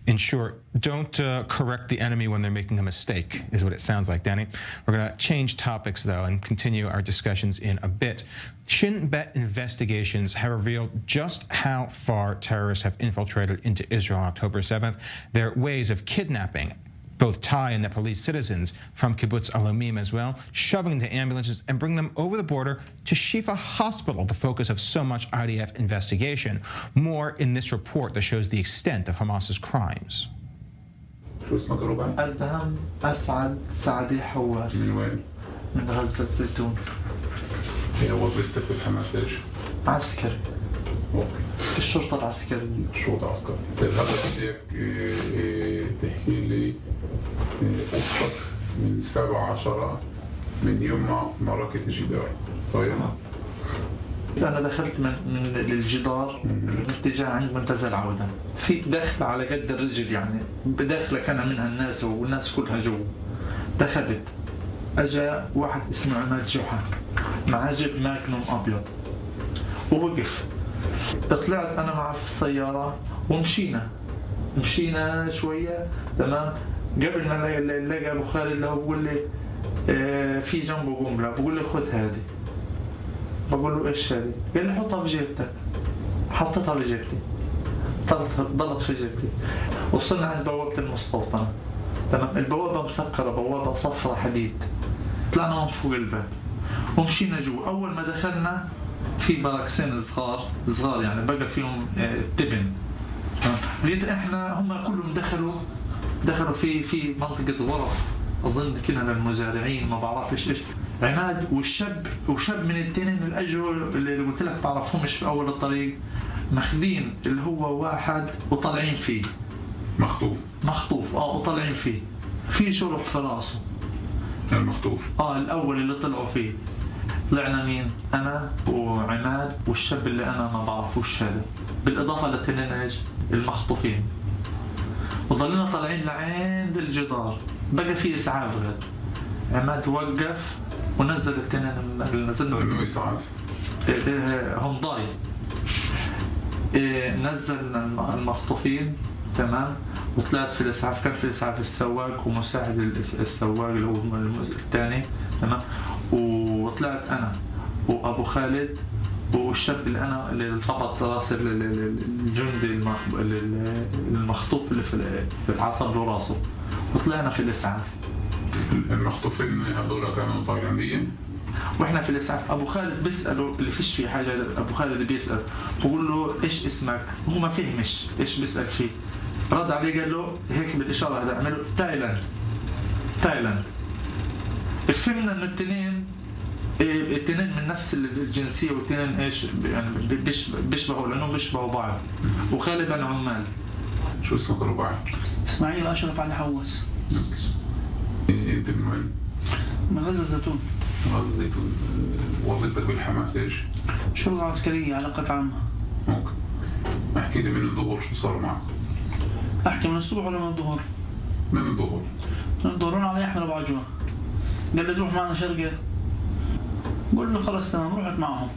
In short, don't correct the enemy when they're making a mistake, is what it sounds like, Danny. We're going to change topics, though, and continue our discussions in a bit. Shin Bet investigations have revealed just how far terrorists have infiltrated into Israel on October 7th. Their ways of kidnapping both Thai and Nepalese citizens from Kibbutz Alomim as well, shoving into ambulances and bringing them over the border to Shifa Hospital, the focus of so much IDF investigation. More in this report that shows the extent of Hamas's crimes. أدهم أسعد سعدي حواس. من وين؟ من غزة الزيتون. هي وظيفتك بالحماس ايش؟ عسكري. في الشرطة العسكرية. الشرطة العسكرية. طيب هلا بدك تحكي لي قصتك من 7/10 من يوم ما مركت الجدار. طيب. أنا دخلت من الجدار باتجاه عند منتزه العودة. في دخل على قد الرجل يعني بداخله كان منها الناس والناس كلها جوا. دخلت. أجا واحد اسمه عماد جحا مع جيب ماكنوم أبيض ووقف. طلعت أنا معه في السيارة ومشينا شوية تمام. قبل ما لقى أبو خالد له بقول لي في جنبه قنبلة، بقول لي خذ هذه. بقول له إيش هذه؟ قال لي حطها في جيبتك. حطيتها في جيبتي. ضلت في جيبتي. وصلنا عند بوابة المستوطنة تمام. البوابة مسكرة، بوابة صفرة حديد. طلعنا من فوق الباب ومشينا جوا. أول ما دخلنا في باراكسين صغار يعني بقى فيهم تبن. لقيت احنا هم كلهم دخلوا في منطقة غرف اظن كنا للمزارعين ما بعرفش ايش. عماد وشاب من التنين الاجر اللي قلت لك بعرفهمش في اول الطريق ماخذين اللي هو واحد وطالعين فيه مخطوف وطالعين فيه في شرح في راسه المخطوف الاول اللي طلعوا فيه. طلعنا مين؟ أنا وعماد والشاب اللي أنا ما بعرفوش هذا، بالإضافة للتنين المخطوفين. وضلنا طالعين لعند الجدار، بقى في إسعاف غير. عماد وقف ونزل التنين اللي نزلنا. إنه إسعاف؟ هم ضاي. نزل المخطوفين تمام. وطلعت في الإسعاف، كان في الإسعاف السواق ومساعد السواق اللي هو الثاني تمام. وطلعت أنا وأبو خالد والشاب اللي ربط راس الجندي المخطوف اللي في العصب براسه. وطلعنا في الإسعاف. المخطوفين هذول كانوا تايلانديين؟ واحنا في الإسعاف أبو خالد بيسأله اللي فيش فيه حاجة. أبو خالد بيسأل بقول له إيش اسمك؟ هو ما فهمش إيش بيسأل فيه. رد عليه قال له هيك بالإشارة هذا عمله تايلاند. فهمنا إنه التنين من نفس الجنسية والتنين إيش يعني بيشبهوا لأنهم بيشبهوا بعض وغالبا عمال. شو اسمك رباعي؟ إسماعيل أشرف علي حواس. أنت من وين؟ من غزة الزيتون. غزة الزيتون. وظيفتك بالحماس إيش؟ شرطة عسكرية علاقات عامة. اوكي. احكي لي من الظهر شو صار معك؟ احكي من الصبح ولا من الظهر؟ من الظهر. من الظهر رن علي احمد ابو عجوه. قال لي تروح معنا شرقة. قلت له خلص تمام رحت معهم.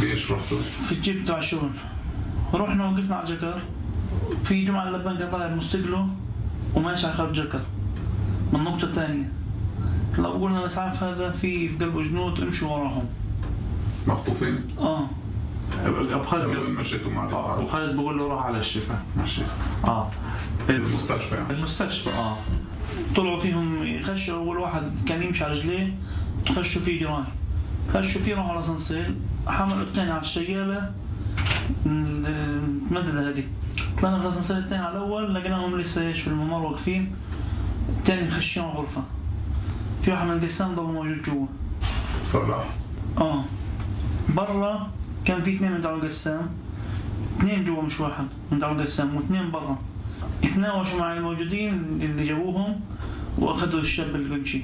بايش رحتوا؟ في الجيب تبع الشغل. رحنا وقفنا على جكر. في جمعة اللبان كان طالع بمستقله وماشي على خط جكر. من النقطة الثانية. لو قلنا الاسعاف هذا في قلبه جنود امشوا وراهم. مخطوفين؟ ابو خالد وين مشيتوا مع الاسعاف؟ ابو خالد بقول له روح على الشفا. على الشفا. المستشفى يعني. المستشفى طلعوا فيهم يخشوا اول واحد كان يمشي على رجليه تخشوا فيه جيران. خشوا فيه راحوا على سنسيل حملوا الثاني على الشياله مدد هذه. طلعنا في السنسيل الثاني على الاول لقيناهم لسه في الممر واقفين. الثاني مخشين غرفه. في واحد من القسام ضل موجود جوا. صلاح. برا كان في 2 من تاع القسام. 2 جوا مش واحد من تاع القسام و2 برا. يتناوشوا مع الموجودين اللي جابوهم واخذوا الشاب اللي بيمشي.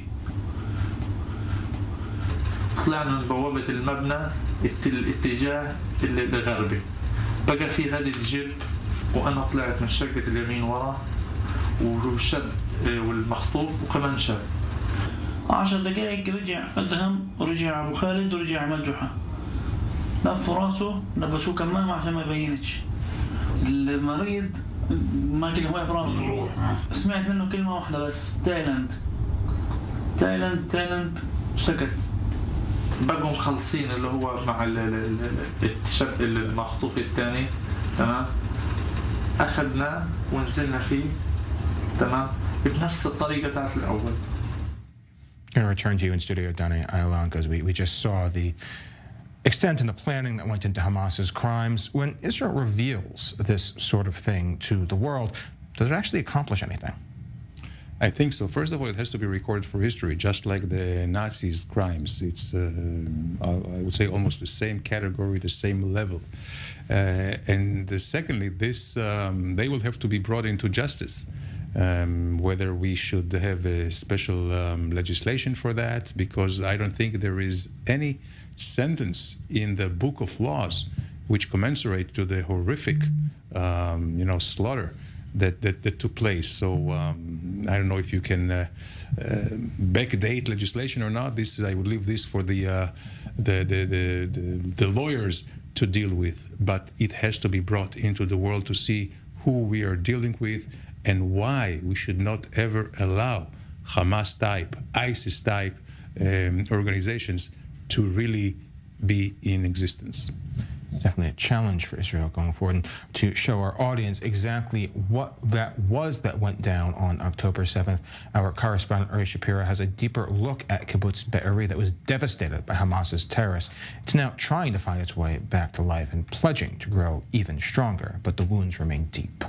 طلعنا من بوابة المبنى الاتجاه الغربي. بقى في غادي الجيب وانا طلعت من شقة اليمين ورا والشاب والمخطوف وكمان شاب. 10 دقائق رجع ادهم ورجع ابو خالد ورجع عماد جحا. لفوا راسه لبسوه كمامة عشان ما يبينش. المريض ما كل واقف راسه. سمعت منه كلمة واحدة بس تايلاند وسكت. بقوا مخلصين اللي هو مع الشاب المخطوف الثاني تمام. أخذناه ونزلنا فيه تمام بنفس الطريقة تاعت الأول. I'm going to return to you in studio, Danny Elon, because we just saw the extent and the planning that went into Hamas's crimes. When Israel reveals this sort of thing to the world, does it actually accomplish anything? I think so. First of all, it has to be recorded for history, just like the Nazis' crimes. It's, I would say, almost the same category, the same level. And secondly, this they will have to be brought into justice. Whether we should have a special legislation for that, because I don't think there is any sentence in the book of laws which commensurate to the horrific, slaughter that took place. So I don't know if you can backdate legislation or not. I would leave this for the lawyers to deal with. But it has to be brought into the world to see who we are dealing with and why we should not ever allow Hamas-type, ISIS-type organizations to really be in existence. Definitely a challenge for Israel going forward, and to show our audience exactly what that was that went down on October 7th. Our correspondent Ari Shapiro has a deeper look at Kibbutz Be'eri that was devastated by Hamas's terrorists. It's now trying to find its way back to life and pledging to grow even stronger, but the wounds remain deep.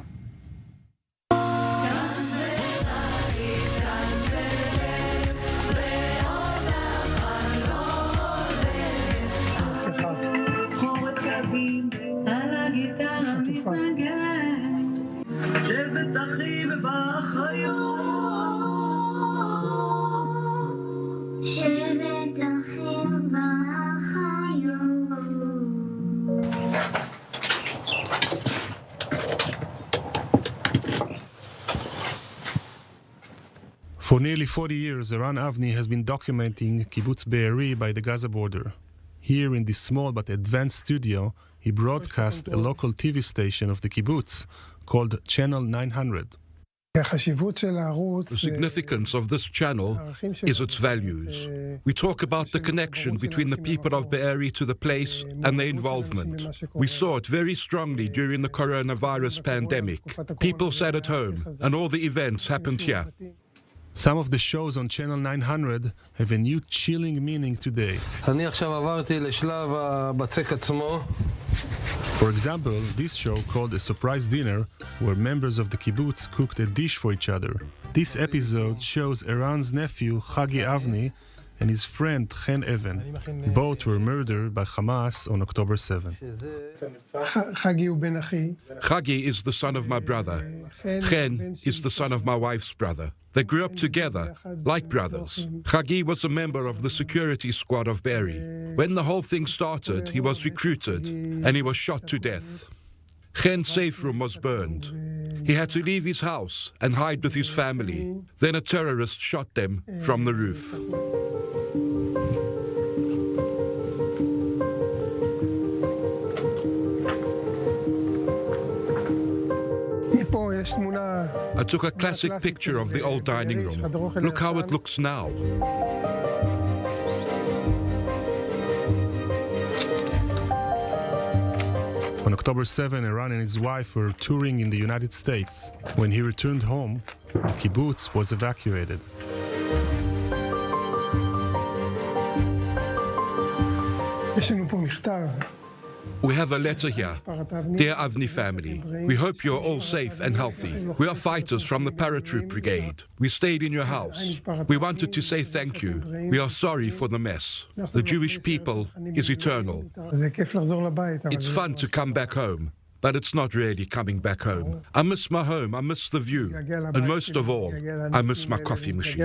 For nearly 40 years, Eran Avni has been documenting Kibbutz Be'eri by the Gaza border. Here in this small but advanced studio, he broadcast a local TV station of the kibbutz called Channel 900. The significance of this channel is its values. We talk about the connection between the people of Be'eri to the place and their involvement. We saw it very strongly during the coronavirus pandemic. People sat at home and all the events happened here. Some of the shows on Channel 900 have a new chilling meaning today. For example, this show called A Surprise Dinner, where members of the kibbutz cooked a dish for each other. This episode shows Eran's nephew, Hagi Avni, and his friend Chen Even. Both were murdered by Hamas on October 7. Chagi is the son of my brother. Chen is the son of my wife's brother. They grew up together, like brothers. Chagi was a member of the security squad of Be'eri. When the whole thing started, he was recruited, and he was shot to death. Chen's safe room was burned. He had to leave his house and hide with his family. Then a terrorist shot them from the roof. I took a classic picture of the old dining room. Look how it looks now. On October 7, Eran and his wife were touring in the United States. When he returned home, the kibbutz was evacuated. We have a letter here. Dear Avni family, we hope you are all safe and healthy. We are fighters from the paratroop brigade. We stayed in your house. We wanted to say thank you. We are sorry for the mess. The Jewish people is eternal. It's fun to come back home, but it's not really coming back home. I miss my home, I miss the view, and most of all, I miss my coffee machine.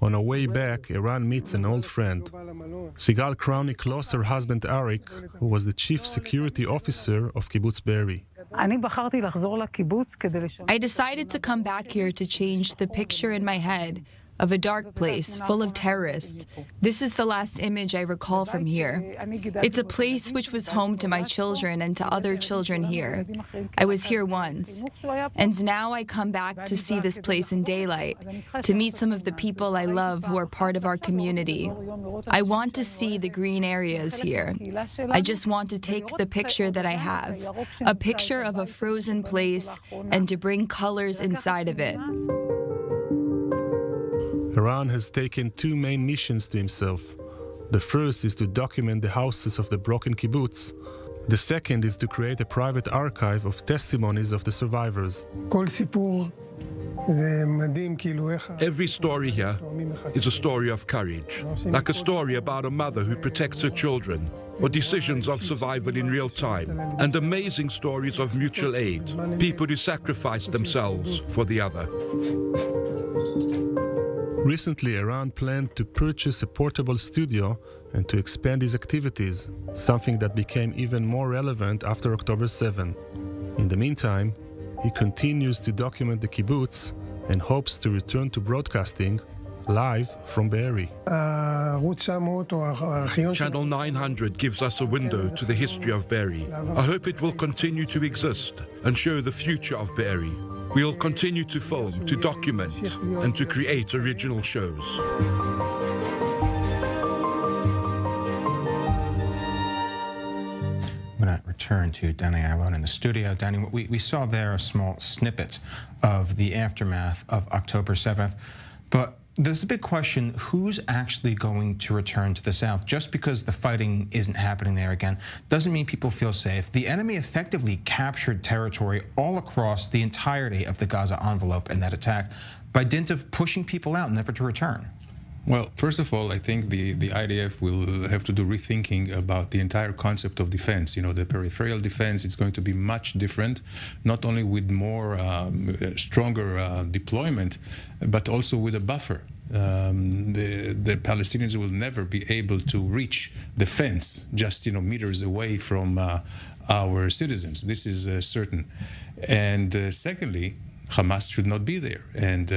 On our way back, Eran meets an old friend. Sigal Kraunik lost her husband Arik, who was the chief security officer of Kibbutz Be'eri. I decided to come back here to change the picture in my head of a dark place full of terrorists. This is the last image I recall from here. It's a place which was home to my children and to other children here. I was here once. And now I come back to see this place in daylight, to meet some of the people I love who are part of our community. I want to see the green areas here. I just want to take the picture that I have, a picture of a frozen place, and to bring colors inside of it. Eran has taken two main missions to himself. The first is to document the houses of the broken kibbutz. The second is to create a private archive of testimonies of the survivors. Every story here is a story of courage, like a story about a mother who protects her children, or decisions of survival in real time, and amazing stories of mutual aid, people who sacrifice themselves for the other. Recently, Eran planned to purchase a portable studio and to expand his activities, something that became even more relevant after October 7. In the meantime, he continues to document the kibbutz and hopes to return to broadcasting live from Be'eri. Channel 900 gives us a window to the history of Be'eri. I hope it will continue to exist and show the future of Be'eri. We will continue to film, to document, and to create original shows. I'm going to return to Danny Elon in the studio. Danny, we saw there a small snippet of the aftermath of October 7th, but there's a big question, who's actually going to return to the south? Just because the fighting isn't happening there again doesn't mean people feel safe. The enemy effectively captured territory all across the entirety of the Gaza envelope in that attack by dint of pushing people out, never to return. Well, first of all, I think the IDF will have to do rethinking about the entire concept of defense. You know, the peripheral defense is going to be much different, not only with more stronger deployment, but also with a buffer. The Palestinians will never be able to reach the fence just, meters away from our citizens. This is certain. And secondly, Hamas should not be there. And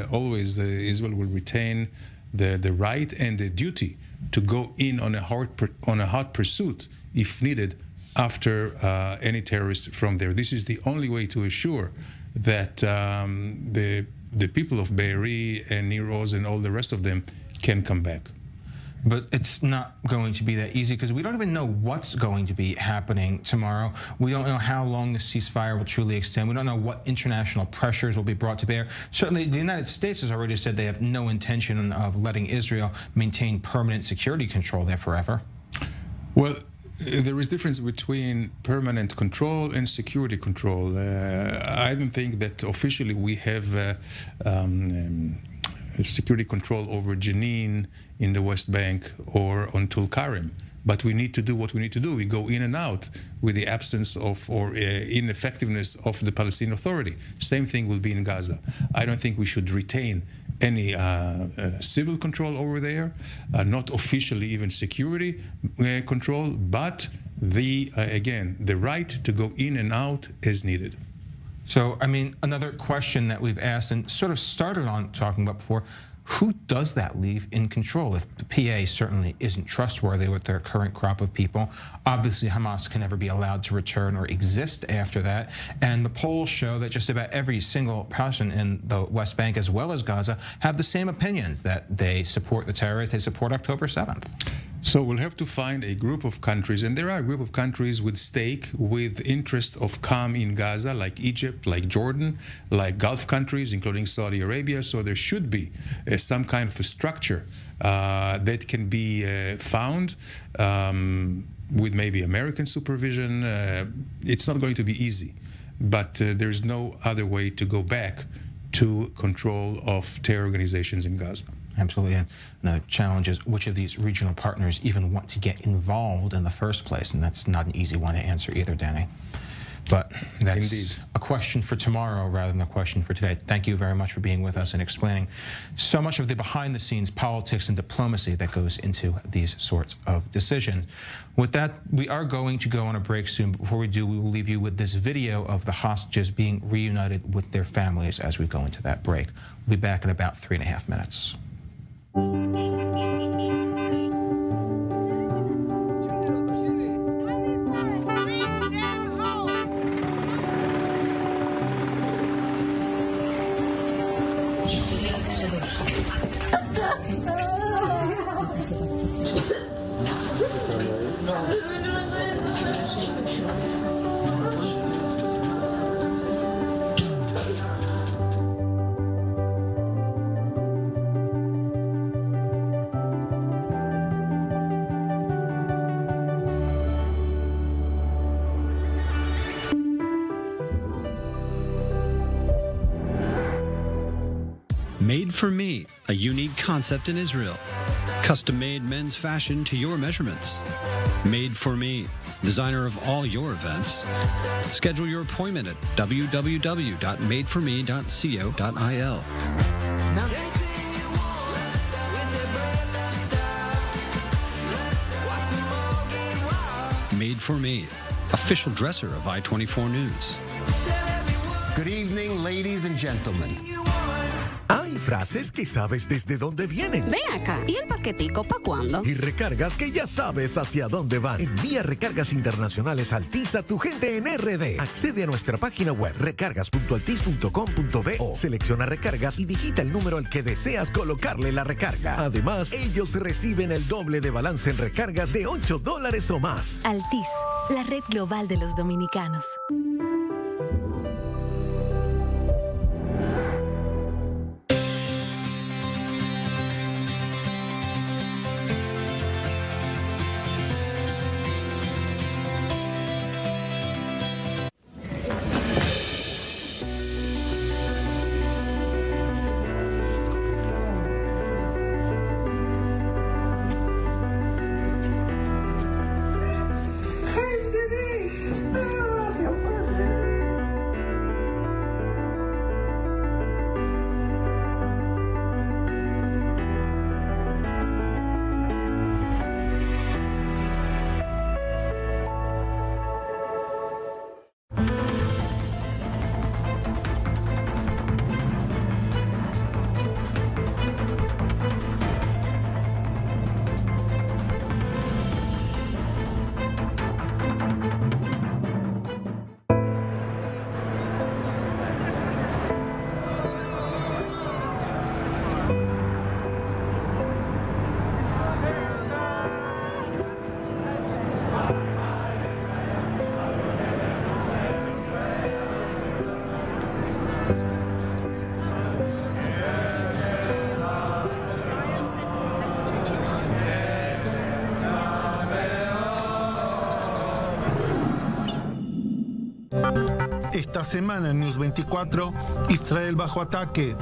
always Israel will retain the right and the duty to go in on a hot pursuit if needed after any terrorist from there. This is the only way to assure that the people of Be'eri and Nir Oz and all the rest of them can come back. But it's not going to be that easy because we don't even know what's going to be happening tomorrow. We don't know how long the ceasefire will truly extend. We don't know what international pressures will be brought to bear. Certainly, the United States has already said they have no intention of letting Israel maintain permanent security control there forever. Well, there is difference between permanent control and security control. I don't think that officially we have security control over Jenin in the West Bank or on Tulkarem. But we need to do what we need to do. We go in and out with the absence of or ineffectiveness of the Palestinian Authority. Same thing will be in Gaza. I don't think we should retain any civil control over there, not officially even security control, but the right to go in and out as needed. So, I mean, another question that we've asked and sort of started on talking about before, who does that leave in control? If the PA certainly isn't trustworthy with their current crop of people, obviously Hamas can never be allowed to return or exist after that. And the polls show that just about every single person in the West Bank as well as Gaza have the same opinions, that they support the terrorists, they support October 7th. So we'll have to find a group of countries, and there are a group of countries with stake, with interest of calm in Gaza, like Egypt, like Jordan, like Gulf countries, including Saudi Arabia. So there should be some kind of a structure that can be found with maybe American supervision. It's not going to be easy, but there's no other way to go back to control of terror organizations in Gaza. Absolutely. And the challenge is which of these regional partners even want to get involved in the first place, and that's not an easy one to answer either, Danny. But that's indeed a question for tomorrow rather than a question for today. Thank you very much for being with us and explaining so much of the behind-the-scenes politics and diplomacy that goes into these sorts of decisions. With that, we are going to go on a break soon. Before we do, we will leave you with this video of the hostages being reunited with their families as we go into that break. We'll be back in about 3.5 minutes. Made for Me, a unique concept in Israel. Custom-made men's fashion to your measurements. Made for Me, designer of all your events. Schedule your appointment at www.madeforme.co.il. Made for Me, official dresser of I-24 News. Good evening, ladies and gentlemen. Hay frases que sabes desde dónde vienen. Ven acá, ¿y el paquetico pa' cuándo? Y recargas que ya sabes hacia dónde van. Envía recargas internacionales Altis a tu gente en RD. Accede a nuestra página web recargas.altis.com.bo. Selecciona recargas y digita el número al que deseas colocarle la recarga. Además, ellos reciben el doble de balance en recargas de $8 o más. Altis, la red global de los dominicanos. Esta semana en News 24, Israel bajo ataque.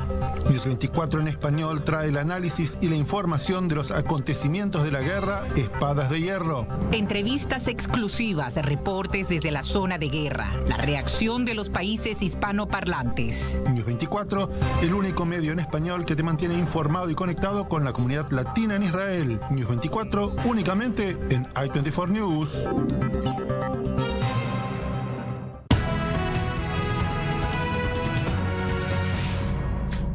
News 24 en español trae el análisis y la información de los acontecimientos de la guerra, espadas de hierro. Entrevistas exclusivas, reportes desde la zona de guerra, la reacción de los países hispanoparlantes. News 24, el único medio en español que te mantiene informado y conectado con la comunidad latina en Israel. News 24, únicamente en I24 News.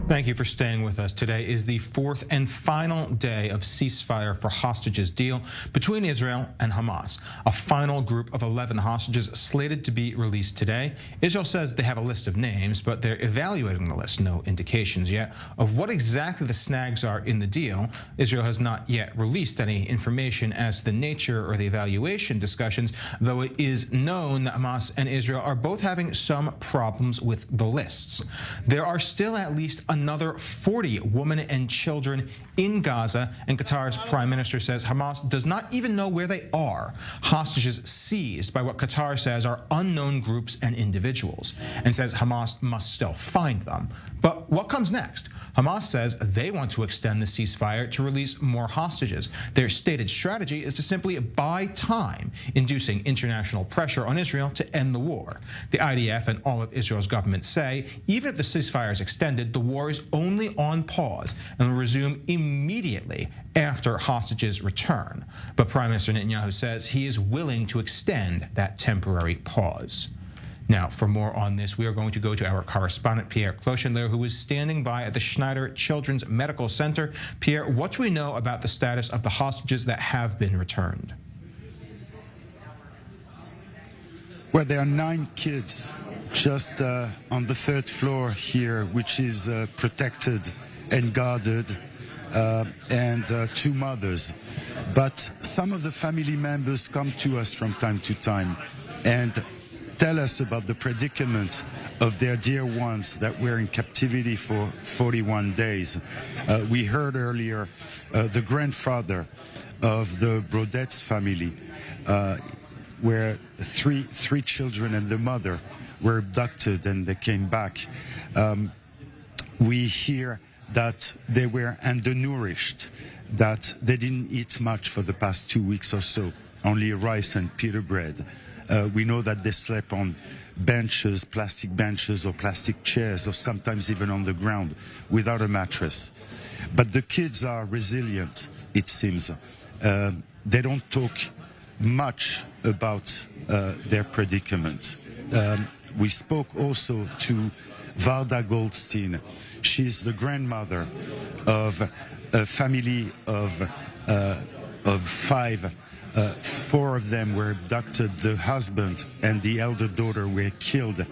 Thank you for staying with us. Today is the fourth and final day of ceasefire for hostages deal between Israel and Hamas. A final group of 11 hostages slated to be released today. Israel says they have a list of names, but they're evaluating the list. No indications yet of what exactly the snags are in the deal. Israel has not yet released any information as to the nature or the evaluation discussions, though it is known that Hamas and Israel are both having some problems with the lists. There are still at least another 40 women and children in Gaza, and Qatar's prime minister says Hamas does not even know where they are. Hostages seized by what Qatar says are unknown groups and individuals, and says Hamas must still find them. But what comes next? Hamas says they want to extend the ceasefire to release more hostages. Their stated strategy is to simply buy time, inducing international pressure on Israel to end the war. The IDF and all of Israel's government say even if the ceasefire is extended, the war is only on pause and will resume immediately after hostages return. But Prime Minister Netanyahu says he is willing to extend that temporary pause. Now, for more on this, we are going to go to our correspondent, Pierre Clochenler, who is standing by at the Schneider Children's Medical Center. Pierre, what do we know about the status of the hostages that have been returned? Well, there are 9 kids just on the 3rd floor here, which is protected and guarded, and 2 mothers. But some of the family members come to us from time to time and tell us about the predicament of their dear ones that were in captivity for 41 days. We heard earlier the grandfather of the Brodet's family, where three children and the mother were abducted and they came back. We hear that they were undernourished, that they didn't eat much for the past 2 weeks or so, only rice and pita bread. We know that they slept on benches, plastic benches or plastic chairs, or sometimes even on the ground without a mattress. But the kids are resilient, it seems. They don't talk much about their predicament. We spoke also to Varda Goldstein. She's the grandmother of a family of 5. 4 of them were abducted. The husband and the elder daughter were killed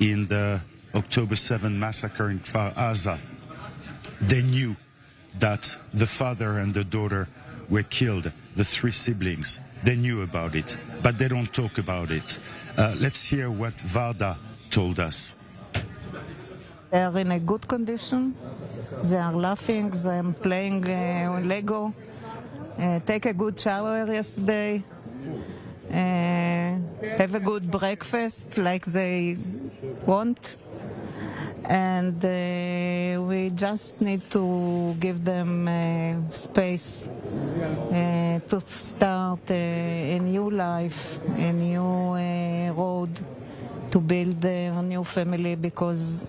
in the October 7 massacre in Kfar Aza. They knew that the father and the daughter were killed, the 3 siblings. They knew about it, but they don't talk about it. Let's hear what Varda told us. They are in a good condition. They are laughing, they are playing Lego. Take a good shower yesterday, have a good breakfast like they want, and we just need to give them space to start a new life, a new road, to build a new family, because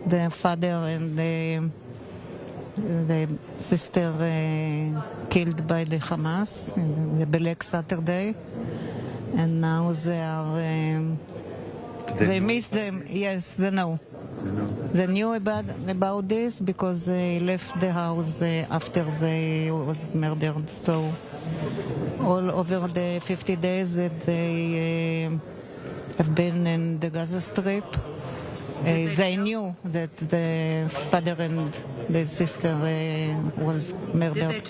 the father and the sister killed by the Hamas in the Black Saturday, and now they are they miss them. Yes, they know. They knew about this because they left the house after they was murdered. So all over the 50 days that they have been in the Gaza Strip, they knew that the father and the sister was murdered.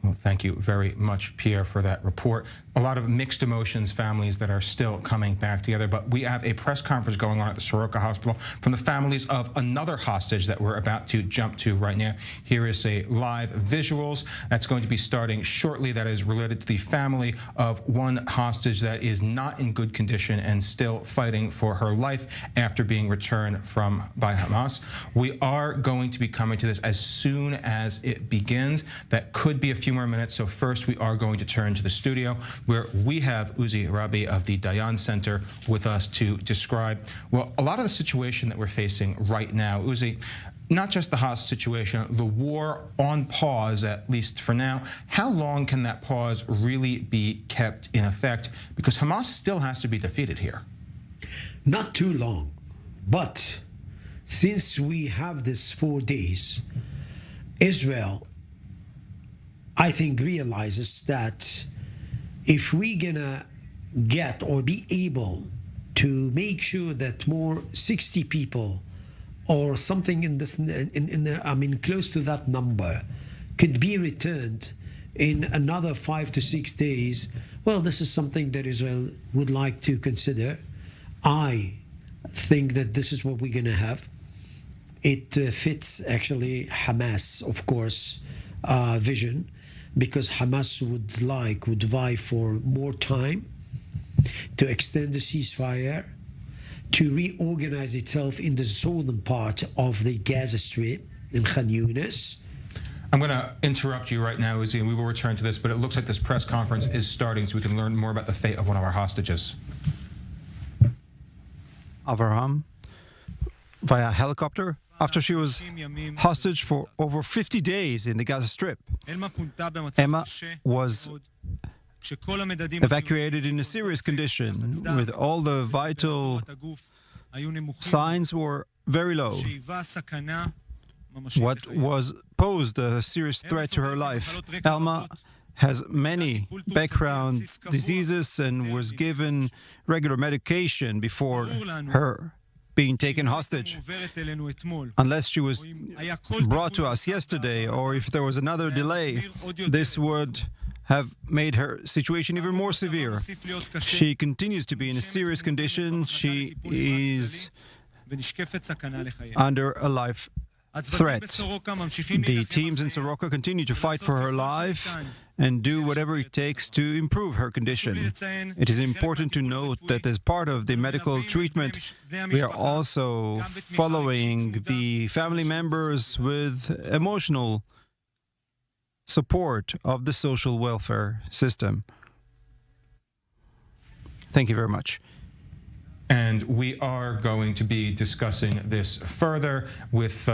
Well, thank you very much, Pierre, for that report. A lot of mixed emotions, families that are still coming back together. But we have a press conference going on at the Soroka Hospital from the families of another hostage that we're about to jump to right now. Here is a live visuals that's going to be starting shortly. That is related to the family of one hostage that is not in good condition and still fighting for her life after being returned by Hamas. We are going to be coming to this as soon as it begins. That could be a few more minutes. So first, we are going to turn to the studio where we have Uzi Rabi of the Dayan Center with us to describe, well, a lot of the situation that we're facing right now. Uzi, not just the Hamas situation, the war on pause, at least for now. How long can that pause really be kept in effect? Because Hamas still has to be defeated here. Not too long, but since we have this 4 days, Israel, I think, realizes that if we're gonna get or be able to make sure that more 60 people or something in this, close to that number, could be returned in another 5 to 6 days, well, this is something that Israel would like to consider. I think that this is what we're gonna have. It fits actually Hamas, of course, vision, because Hamas would vie for more time to extend the ceasefire, to reorganize itself in the southern part of the Gaza Strip in Khan Yunis. I'm going to interrupt you right now, Uzi, and we will return to this, but it looks like this press conference is starting so we can learn more about the fate of one of our hostages. Avraham, via helicopter, after she was hostage for over 50 days in the Gaza Strip. Emma was evacuated in a serious condition, with all the vital signs were very low. What was posed a serious threat to her life. Alma has many background diseases and was given regular medication before her being taken hostage. Unless she was brought to us yesterday, or if there was another delay, this would have made her situation even more severe. She continues to be in a serious condition. She is under a life threat. The teams in Soroka continue to fight for her life and do whatever it takes to improve her condition. It is important to note that as part of the medical treatment, we are also following the family members with emotional support of the social welfare system. Thank you very much. And we are going to be discussing this further with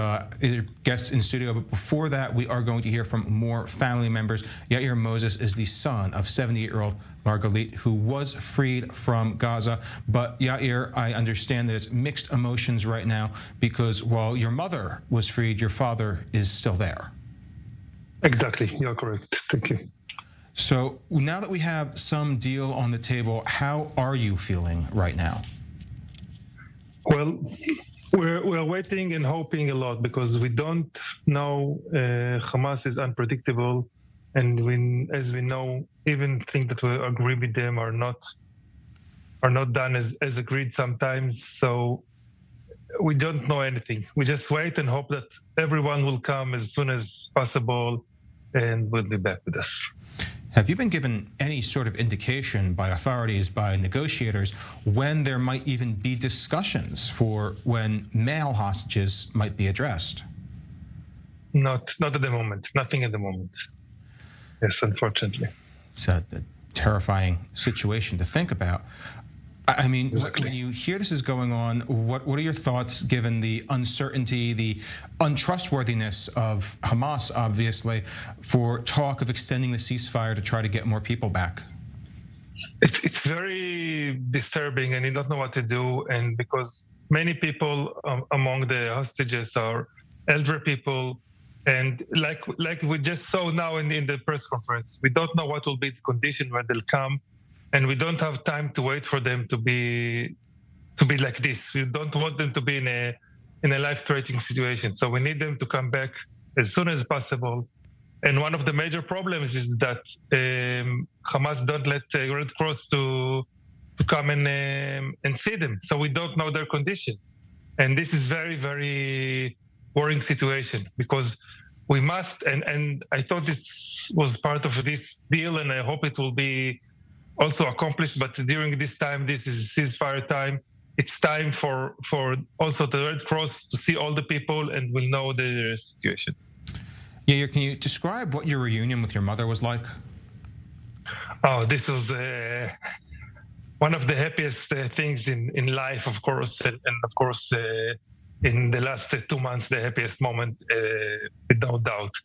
guests in studio. But before that, we are going to hear from more family members. Yair Moses is the son of 78-year-old Margalit, who was freed from Gaza. But Yair, I understand that it's mixed emotions right now because while your mother was freed, your father is still there. Exactly. You're correct. Thank you. So now that we have some deal on the table, how are you feeling right now? Well, we're waiting and hoping a lot because we don't know. Hamas is unpredictable, and as we know, even things that we agree with them are not done as agreed sometimes. So we don't know anything. We just wait and hope that everyone will come as soon as possible and will be back with us. Have you been given any sort of indication by authorities, by negotiators, when there might even be discussions for when male hostages might be addressed? Not at the moment. Nothing at the moment. Yes, unfortunately. It's a terrifying situation to think about. I mean, exactly. When you hear this is going on, what are your thoughts given the uncertainty, the untrustworthiness of Hamas, obviously, for talk of extending the ceasefire to try to get more people back? It's very disturbing, and you don't know what to do. And because many people among the hostages are elder people, and like we just saw now in the press conference, we don't know what will be the condition when they'll come. And we don't have time to wait for them to be like this. We don't want them to be in a life-threatening situation. So we need them to come back as soon as possible And one of the major problems is that Hamas don't let Red Cross to come and see them. So we don't know their condition. And this is very, very worrying situation, because we must, and I thought this was part of this deal, and I hope it will be also accomplished, but during this time, this is ceasefire time. It's time for also the Red Cross to see all the people and will know the situation. Yeah, can you describe what your reunion with your mother was like? Oh, this was one of the happiest things in life, of course, and of course, in the last 2 months, the happiest moment, without doubt.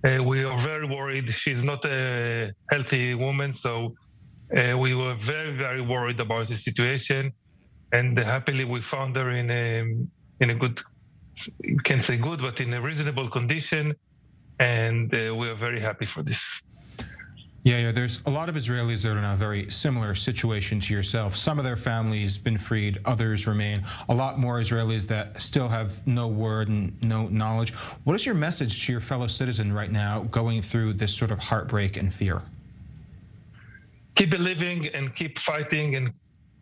We are very worried. She's not a healthy woman, so we were very, very worried about the situation. And happily, we found her in a good, you can't say good, but in a reasonable condition. And we are very happy for this. Yeah, there's a lot of Israelis that are in a very similar situation to yourself. Some of their families been freed, others remain. A lot more Israelis that still have no word and no knowledge. What is your message to your fellow citizen right now going through this sort of heartbreak and fear? Keep believing and keep fighting and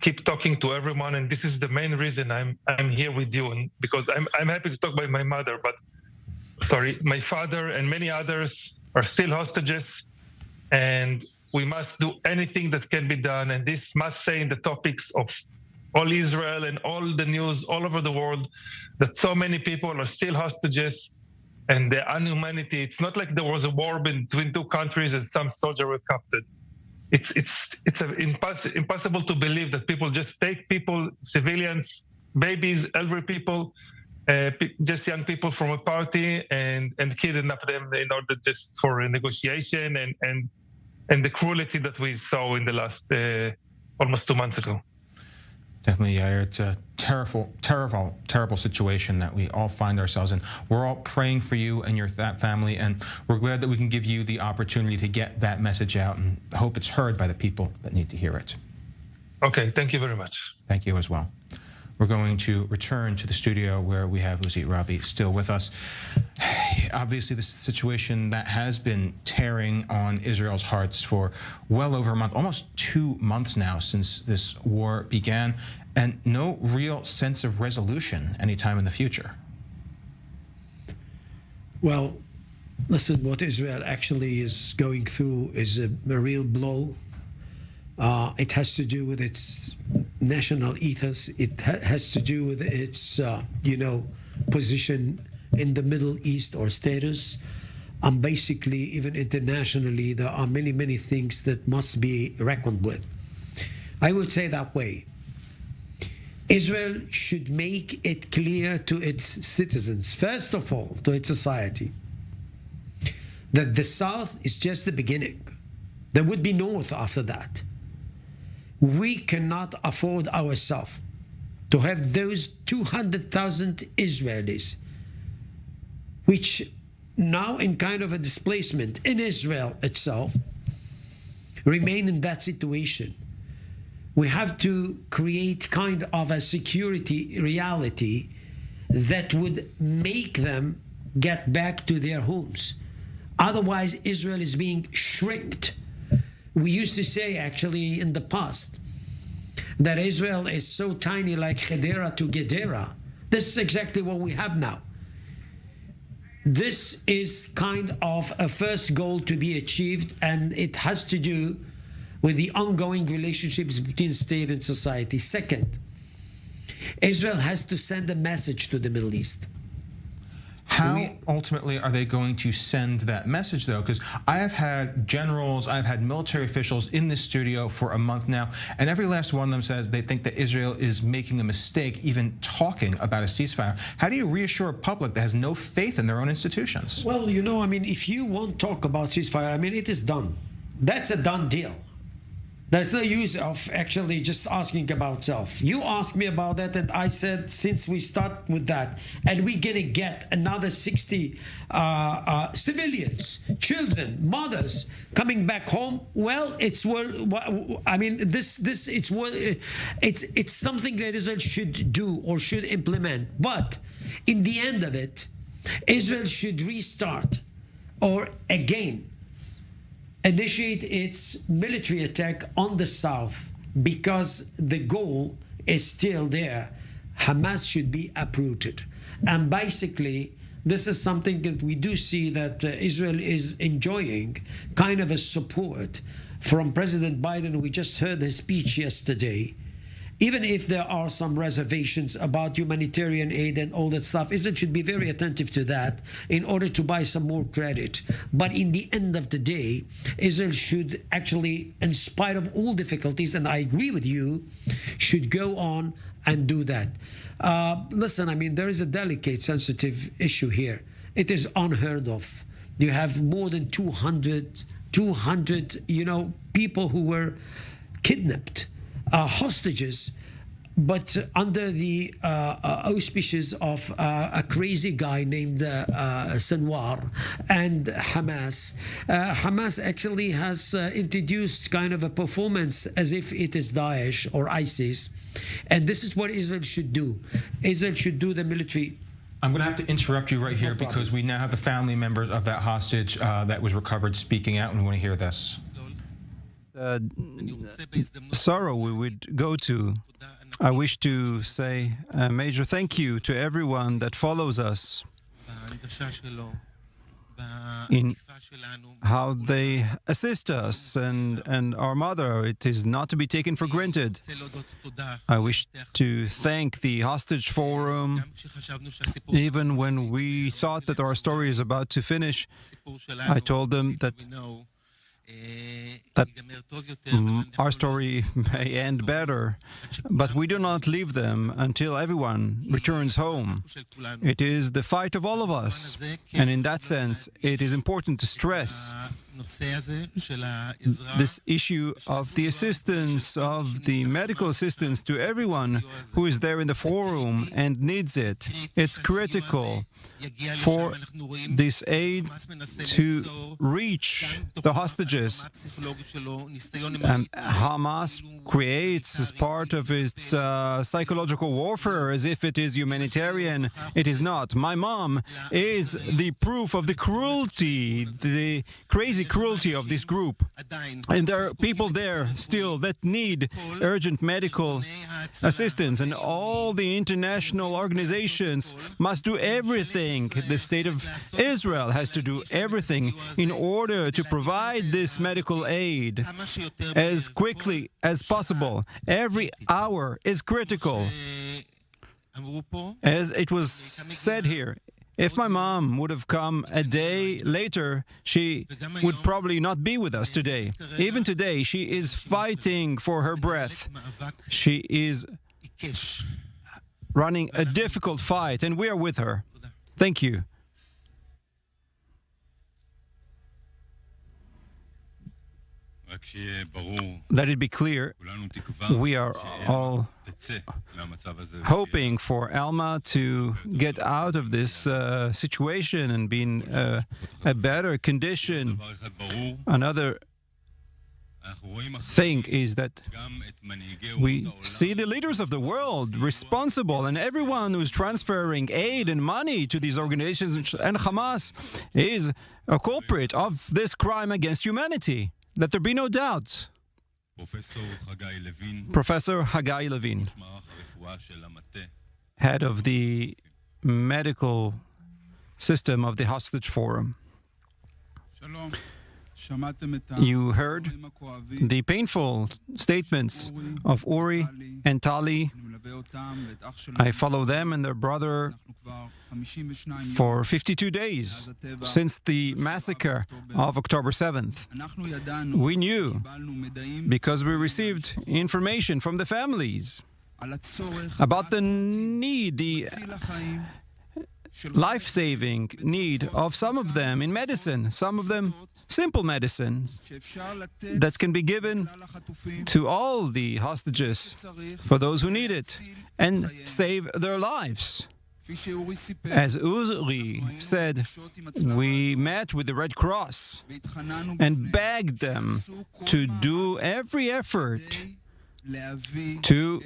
keep talking to everyone. And this is the main reason I'm here with you, and because I'm happy to talk about my mother, but my father and many others are still hostages. And we must do anything that can be done. And this must say in the topics of all Israel and all the news all over the world that so many people are still hostages, and the inhumanity. It's not like there was a war between two countries and some soldier were captured. It's impossible to believe that people just take people, civilians, babies, elderly people, just young people from a party and kidnap them in order just for a negotiation and the cruelty that we saw in the last almost 2 months ago. Definitely, Yair. It's a terrible, terrible, terrible situation that we all find ourselves in. We're all praying for you and that family, and we're glad that we can give you the opportunity to get that message out and hope it's heard by the people that need to hear it. Okay, thank you very much. Thank you as well. We're going to return to the studio where we have Uzi Rabi still with us. Obviously, this is a situation that has been tearing on Israel's hearts for well over a month, almost 2 months now since this war began, and no real sense of resolution anytime in the future. Well, listen, what Israel actually is going through is a real blow. It has to do with its national ethos. It has to do with its, position in the Middle East or status. And basically, even internationally, there are many, many things that must be reckoned with. I would say that way. Israel should make it clear to its citizens, first of all, to its society, that the South is just the beginning. There would be North after that. We cannot afford ourselves to have those 200,000 Israelis, which now in kind of a displacement in Israel itself, remain in that situation. We have to create kind of a security reality that would make them get back to their homes. Otherwise, Israel is being shrinked. We used to say, actually, in the past, that Israel is so tiny like Hedera to Gedera. This is exactly what we have now. This is kind of a first goal to be achieved, and it has to do with the ongoing relationships between state and society. Second, Israel has to send a message to the Middle East. How ultimately are they going to send that message, though? Because I have had generals, I've had military officials in this studio for a month now, and every last one of them says they think that Israel is making a mistake even talking about a ceasefire. How do you reassure a public that has no faith in their own institutions? Well, if you won't talk about ceasefire, it is done. That's a done deal. There's no use of actually just asking about self. You asked me about that, and I said, since we start with that, and we're going to get another 60 civilians, children, mothers coming back home, well, it's it's something that Israel should do or should implement. But in the end of it, Israel should restart or again initiate its military attack on the south because the goal is still there. Hamas should be uprooted. And basically, this is something that we do see that Israel is enjoying kind of a support from President Biden. We just heard his speech yesterday. Even if there are some reservations about humanitarian aid and all that stuff, Israel should be very attentive to that in order to buy some more credit. But in the end of the day, Israel should actually, in spite of all difficulties, and I agree with you, should go on and do that. Listen, I mean, there is a delicate, sensitive issue here. It is unheard of. You have more than 200 people who were kidnapped, hostages, but under the auspices of a crazy guy named Sinwar and Hamas. Hamas actually has introduced kind of a performance as if it is Daesh or ISIS. And this is what Israel should do. Israel should do the military. I'm going to have to interrupt you right here because we now have the family members of that hostage that was recovered speaking out, and we want to hear this. Sorrow we would go to. I wish to say a major thank you to everyone that follows us in how they assist us and our mother. It is not to be taken for granted. I wish to thank the Hostage Forum. Even when we thought that our story is about to finish, I told them that our story may end better, but we do not leave them until everyone returns home. It is the fight of all of us, and in that sense, it is important to stress this issue of the assistance, of the medical assistance to everyone who is there in the forum and needs it. It's critical for this aid to reach the hostages. Hamas creates as part of its psychological warfare as if it is humanitarian. It is not. My mom is the proof of the cruelty, the crazy cruelty of this group. And there are people there still that need urgent medical assistance, and all the international organizations must do everything. The state of Israel has to do everything in order to provide this medical aid as quickly as possible. Every hour is critical. As it was said here, if my mom would have come a day later, she would probably not be with us today. Even today, she is fighting for her breath. She is running a difficult fight, and we are with her. Thank you. Let it be clear, we are all hoping for Alma to get out of this situation and be in a better condition. Another thing is that we see the leaders of the world responsible, and everyone who's transferring aid and money to these organizations and Hamas is a culprit of this crime against humanity. Let there be no doubt. Professor Haggai Levin, head of the medical system of the Hostage Forum. You heard the painful statements of Uri and Tali. I follow them and their brother for 52 days since the massacre of October 7th. We knew, because we received information from the families about the need, the life-saving need of some of them in medicine, some of them simple medicines that can be given to all the hostages for those who need it and save their lives. As Uri said, we met with the Red Cross and begged them to do every effort to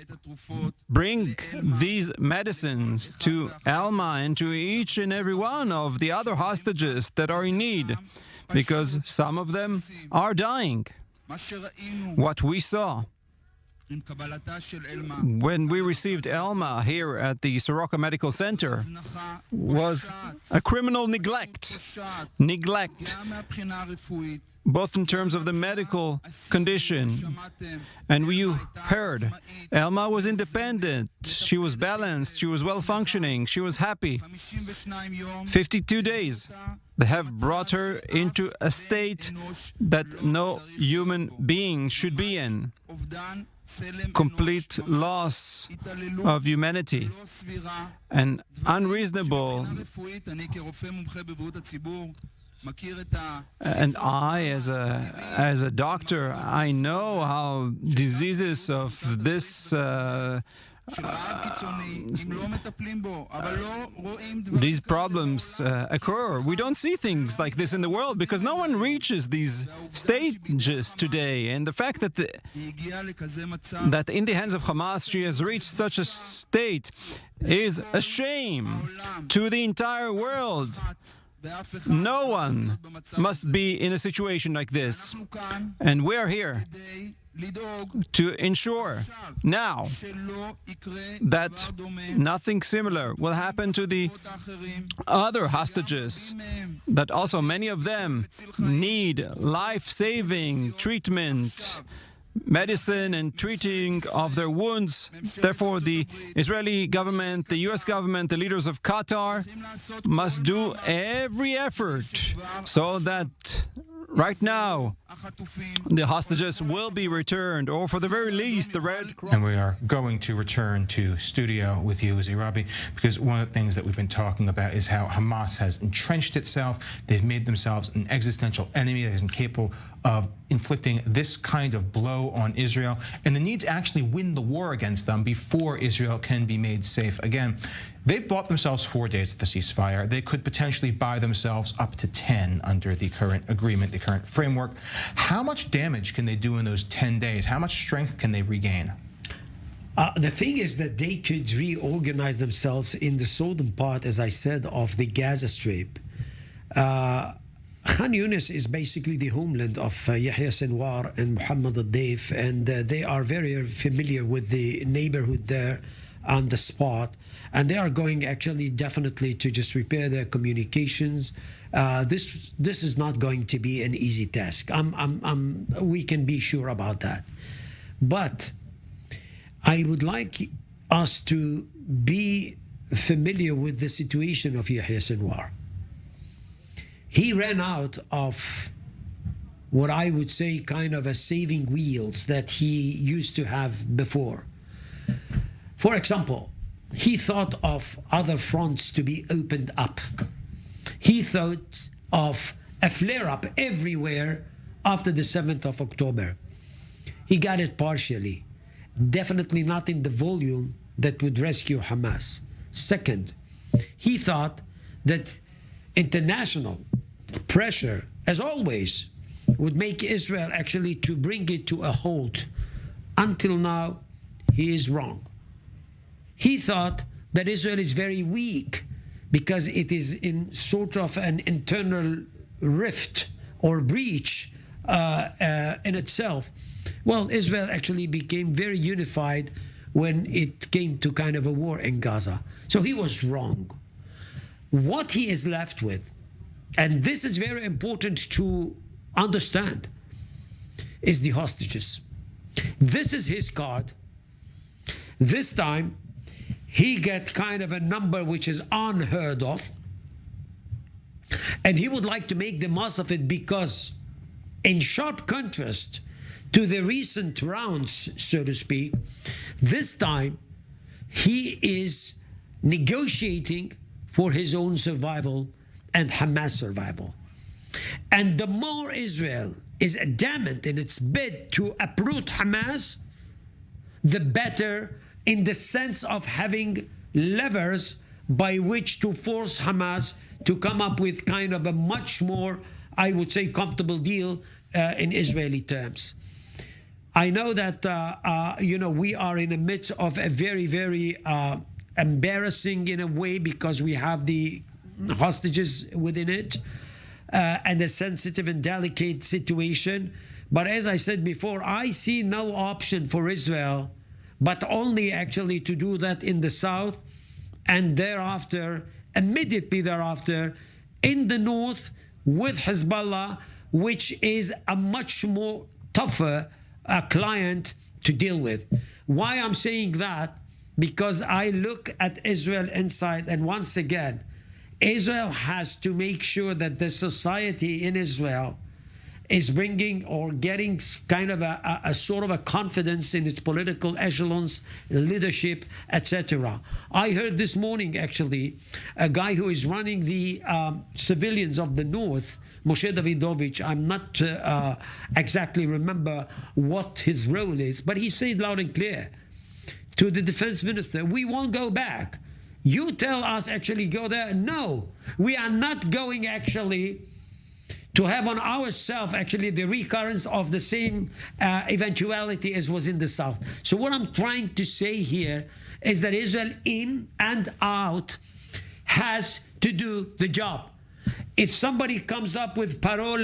bring these medicines to Elma and to each and every one of the other hostages that are in need, because some of them are dying. What we saw when we received Elma here at the Soroka Medical Center was a criminal neglect, both in terms of the medical condition. And you heard, Elma was independent, she was balanced, she was well-functioning, she was happy. 52 days. They have brought her into a state that no human being should be in. Complete loss of humanity and unreasonable. And I, as a doctor, I know how diseases of this these problems occur. We don't see things like this in the world because no one reaches these stages today. And the fact that that in the hands of Hamas she has reached such a state is a shame to the entire world. No one must be in a situation like this. And we're here to ensure now that nothing similar will happen to the other hostages, that also many of them need life-saving treatment, medicine and treating of their wounds. Therefore, the Israeli government, the US government, the leaders of Qatar must do every effort so that right now the hostages will be returned, or for the very least, the Red Cross. And we are going to return to studio with you, Zirabi, because one of the things that we've been talking about is how Hamas has entrenched itself. They've made themselves an existential enemy that is incapable of inflicting this kind of blow on Israel, and the need to actually win the war against them before Israel can be made safe again. They've bought themselves 4 days of the ceasefire. They could potentially buy themselves up to 10 under the current agreement, the current framework. How much damage can they do in those 10 days? How much strength can they regain? The thing is that they could reorganize themselves in the southern part, as I said, of the Gaza Strip. Khan Yunis is basically the homeland of Yahya Sinwar and Muhammad al-Daif, and they are very familiar with the neighborhood there on the spot, and they are going actually definitely to just repair their communications. This is not going to be an easy task. We can be sure about that. But I would like us to be familiar with the situation of Yahya Sinwar. He ran out of what I would say kind of a saving wheels that he used to have before. For example, he thought of other fronts to be opened up. He thought of a flare-up everywhere after the 7th of October. He got it partially, definitely not in the volume that would rescue Hamas. Second, he thought that international pressure, as always, would make Israel actually to bring it to a halt. Until now, he is wrong. He thought that Israel is very weak because it is in sort of an internal rift or breach in itself. Well, Israel actually became very unified when it came to kind of a war in Gaza. So he was wrong. What he is left with, and this is very important to understand, is the hostages. This is his card. This time, he gets kind of a number which is unheard of, and he would like to make the most of it because, in sharp contrast to the recent rounds, so to speak, this time he is negotiating for his own survival and Hamas survival. And the more Israel is adamant in its bid to uproot Hamas, the better, in the sense of having levers by which to force Hamas to come up with kind of a much more, I would say, comfortable deal in Israeli terms. I know that, we are in the midst of a very, very embarrassing in a way, because we have the hostages within it and a sensitive and delicate situation. But as I said before, I see no option for Israel but only actually to do that in the south, and thereafter, immediately thereafter, in the north with Hezbollah, which is a much more tougher client to deal with. Why I'm saying that? Because I look at Israel inside, and once again, Israel has to make sure that the society in Israel is bringing or getting kind of a sort of a confidence in its political echelons, leadership, etc. I heard this morning, actually, a guy who is running the civilians of the north, Moshe Davidovich, I'm not exactly remember what his role is, but he said loud and clear to the defense minister, we won't go back. You tell us actually go there. No, we are not going actually to have on ourselves actually the recurrence of the same eventuality as was in the south. So what I'm trying to say here is that Israel in and out has to do the job. If somebody comes up with parole,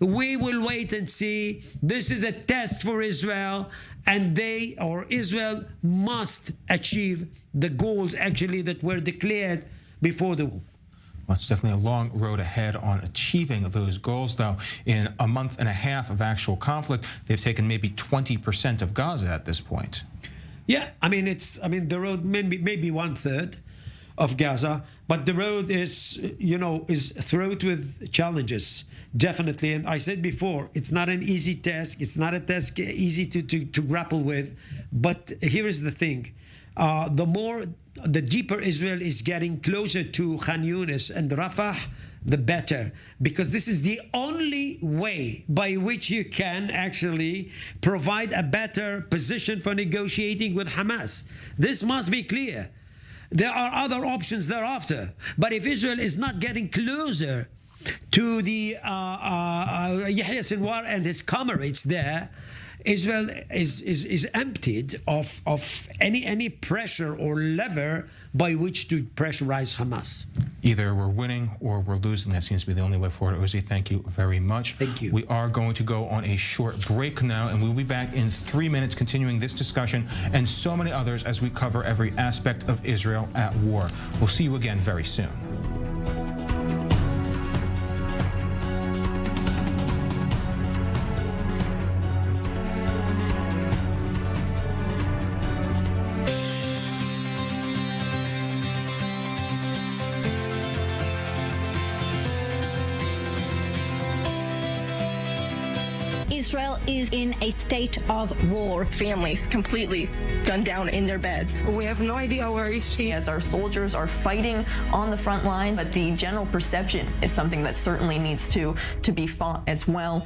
we will wait and see. This is a test for Israel, and they, or Israel, must achieve the goals actually that were declared before the war. Well, it's definitely a long road ahead on achieving those goals, though. In a month and a half of actual conflict, they've taken maybe 20% of Gaza at this point. Yeah, the road maybe 1/3 of Gaza, but the road is fraught with challenges, definitely. And I said before, it's not an easy task. It's not a task easy to grapple with. But here is the thing: the deeper Israel is getting closer to Khan Yunis and Rafah, the better, because this is the only way by which you can actually provide a better position for negotiating with Hamas. This must be clear. There are other options thereafter, but if Israel is not getting closer to the Yahya Sinwar and his comrades there, Israel is emptied of any pressure or lever by which to pressurize Hamas. Either we're winning or we're losing. That seems to be the only way forward. Ozzy, thank you very much. Thank you. We are going to go on a short break now, and we'll be back in 3 minutes continuing this discussion and so many others as we cover every aspect of Israel at war. We'll see you again very soon. Israel is in a state of war. Families completely gunned down in their beds. We have no idea where is she. As our soldiers are fighting on the front lines, but the general perception is something that certainly needs to be fought as well.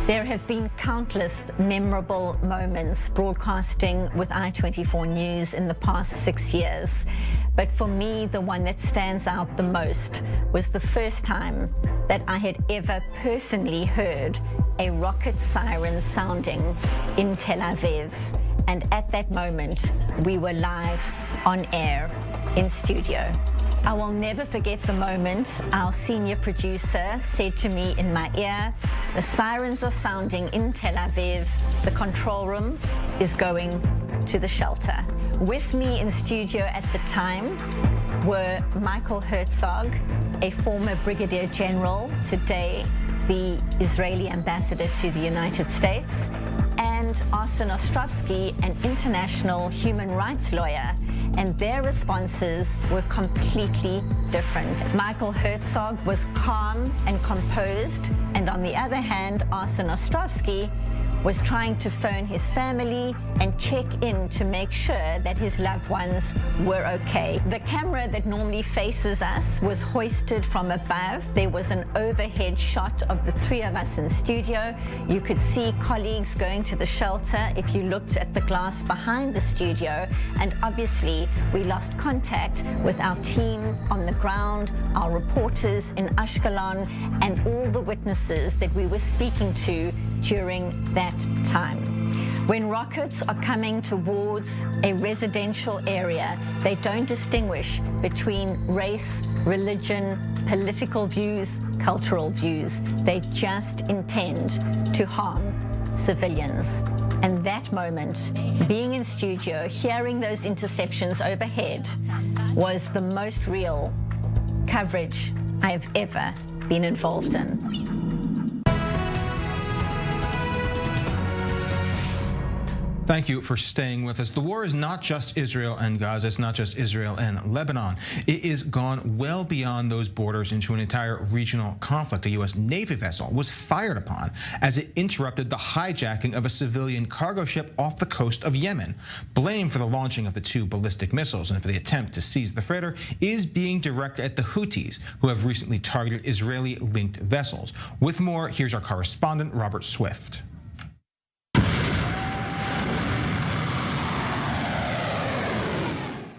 There have been countless memorable moments broadcasting with I-24 News in the past 6 years. But for me, the one that stands out the most was the first time that I had ever personally heard a rocket siren sounding in Tel Aviv. And at that moment, we were live on air in studio. I will never forget the moment our senior producer said to me in my ear, the sirens are sounding in Tel Aviv, the control room is going to the shelter. With me in studio at the time were Michael Herzog, a former brigadier general, today the Israeli ambassador to the United States, and Arsen Ostrovsky, an international human rights lawyer and their responses were completely different. Michael Herzog was calm and composed, and on the other hand, Arsen Ostrovsky was trying to phone his family and check in to make sure that his loved ones were okay. The camera that normally faces us was hoisted from above. There was an overhead shot of the three of us in studio. You could see colleagues going to the shelter if you looked at the glass behind the studio. And obviously, we lost contact with our team on the ground, our reporters in Ashkelon, and all the witnesses that we were speaking to during that time. When rockets are coming towards a residential area, they don't distinguish between race, religion, political views, cultural views. They just intend to harm civilians. And that moment, being in studio, hearing those interceptions overhead, was the most real coverage I have ever been involved in. Thank you for staying with us. The war is not just Israel and Gaza. It's not just Israel and Lebanon. It is gone well beyond those borders into an entire regional conflict. A U.S. Navy vessel was fired upon as it interrupted the hijacking of a civilian cargo ship off the coast of Yemen. Blame for the launching of the two ballistic missiles and for the attempt to seize the freighter is being directed at the Houthis, who have recently targeted Israeli-linked vessels. With more, here's our correspondent, Robert Swift.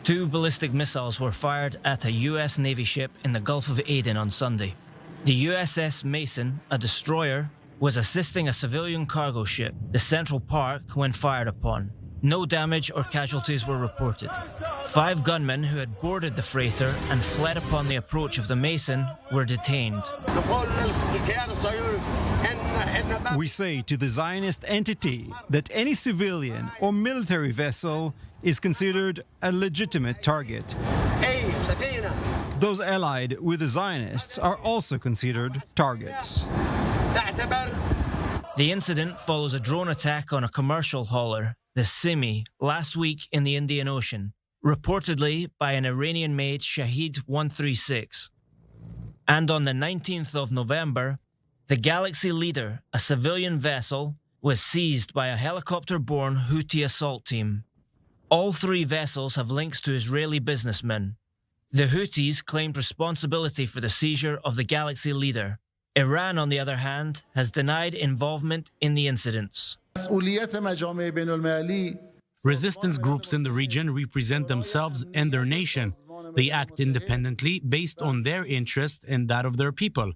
Two ballistic missiles were fired at a U.S. Navy ship in the Gulf of Aden on Sunday. The USS Mason, a destroyer, was assisting a civilian cargo ship, the Central Park, when fired upon. No damage or casualties were reported. 5 gunmen who had boarded the freighter and fled upon the approach of the Mason were detained. We say to the Zionist entity that any civilian or military vessel is considered a legitimate target. Those allied with the Zionists are also considered targets. The incident follows a drone attack on a commercial hauler, the Simi, last week in the Indian Ocean, reportedly by an Iranian-made Shahed 136. And on the 19th of November, the Galaxy Leader, a civilian vessel, was seized by a helicopter-borne Houthi assault team. All 3 vessels have links to Israeli businessmen. The Houthis claimed responsibility for the seizure of the Galaxy Leader. Iran, on the other hand, has denied involvement in the incidents. Resistance groups in the region represent themselves and their nation. They act independently based on their interest and that of their people.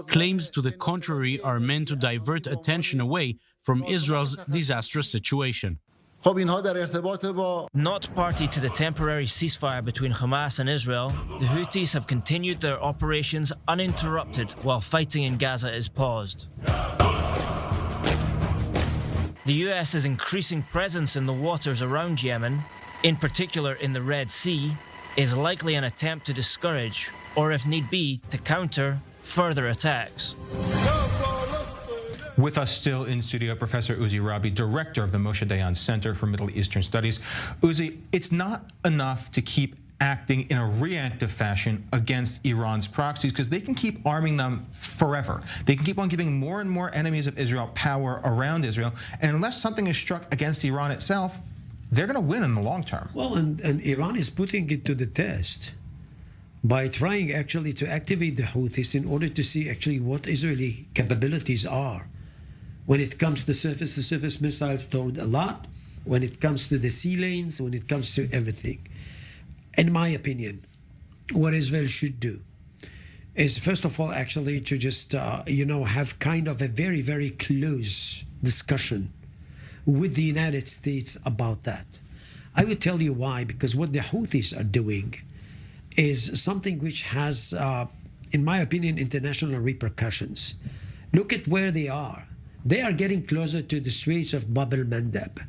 Claims to the contrary are meant to divert attention away from Israel's disastrous situation. Not party to the temporary ceasefire between Hamas and Israel, the Houthis have continued their operations uninterrupted while fighting in Gaza is paused. The US' increasing presence in the waters around Yemen, in particular in the Red Sea, is likely an attempt to discourage, or if need be, to counter further attacks. With us still in studio, Professor Uzi Rabi, director of the Moshe Dayan Center for Middle Eastern Studies. Uzi, it's not enough to keep acting in a reactive fashion against Iran's proxies because they can keep arming them forever. They can keep on giving more and more enemies of Israel power around Israel. And unless something is struck against Iran itself, they're going to win in the long term. Well, and Iran is putting it to the test by trying actually to activate the Houthis in order to see actually what Israeli capabilities are. When it comes to surface-to-surface missiles, towed a lot. When it comes to the sea lanes, when it comes to everything. In my opinion, what Israel should do is, first of all, actually to just, have kind of a very, very close discussion with the United States about that. I will tell you why, because what the Houthis are doing is something which has, in my opinion, international repercussions. Look at where they are. They are getting closer to the Straits of Bab el-Mandeb.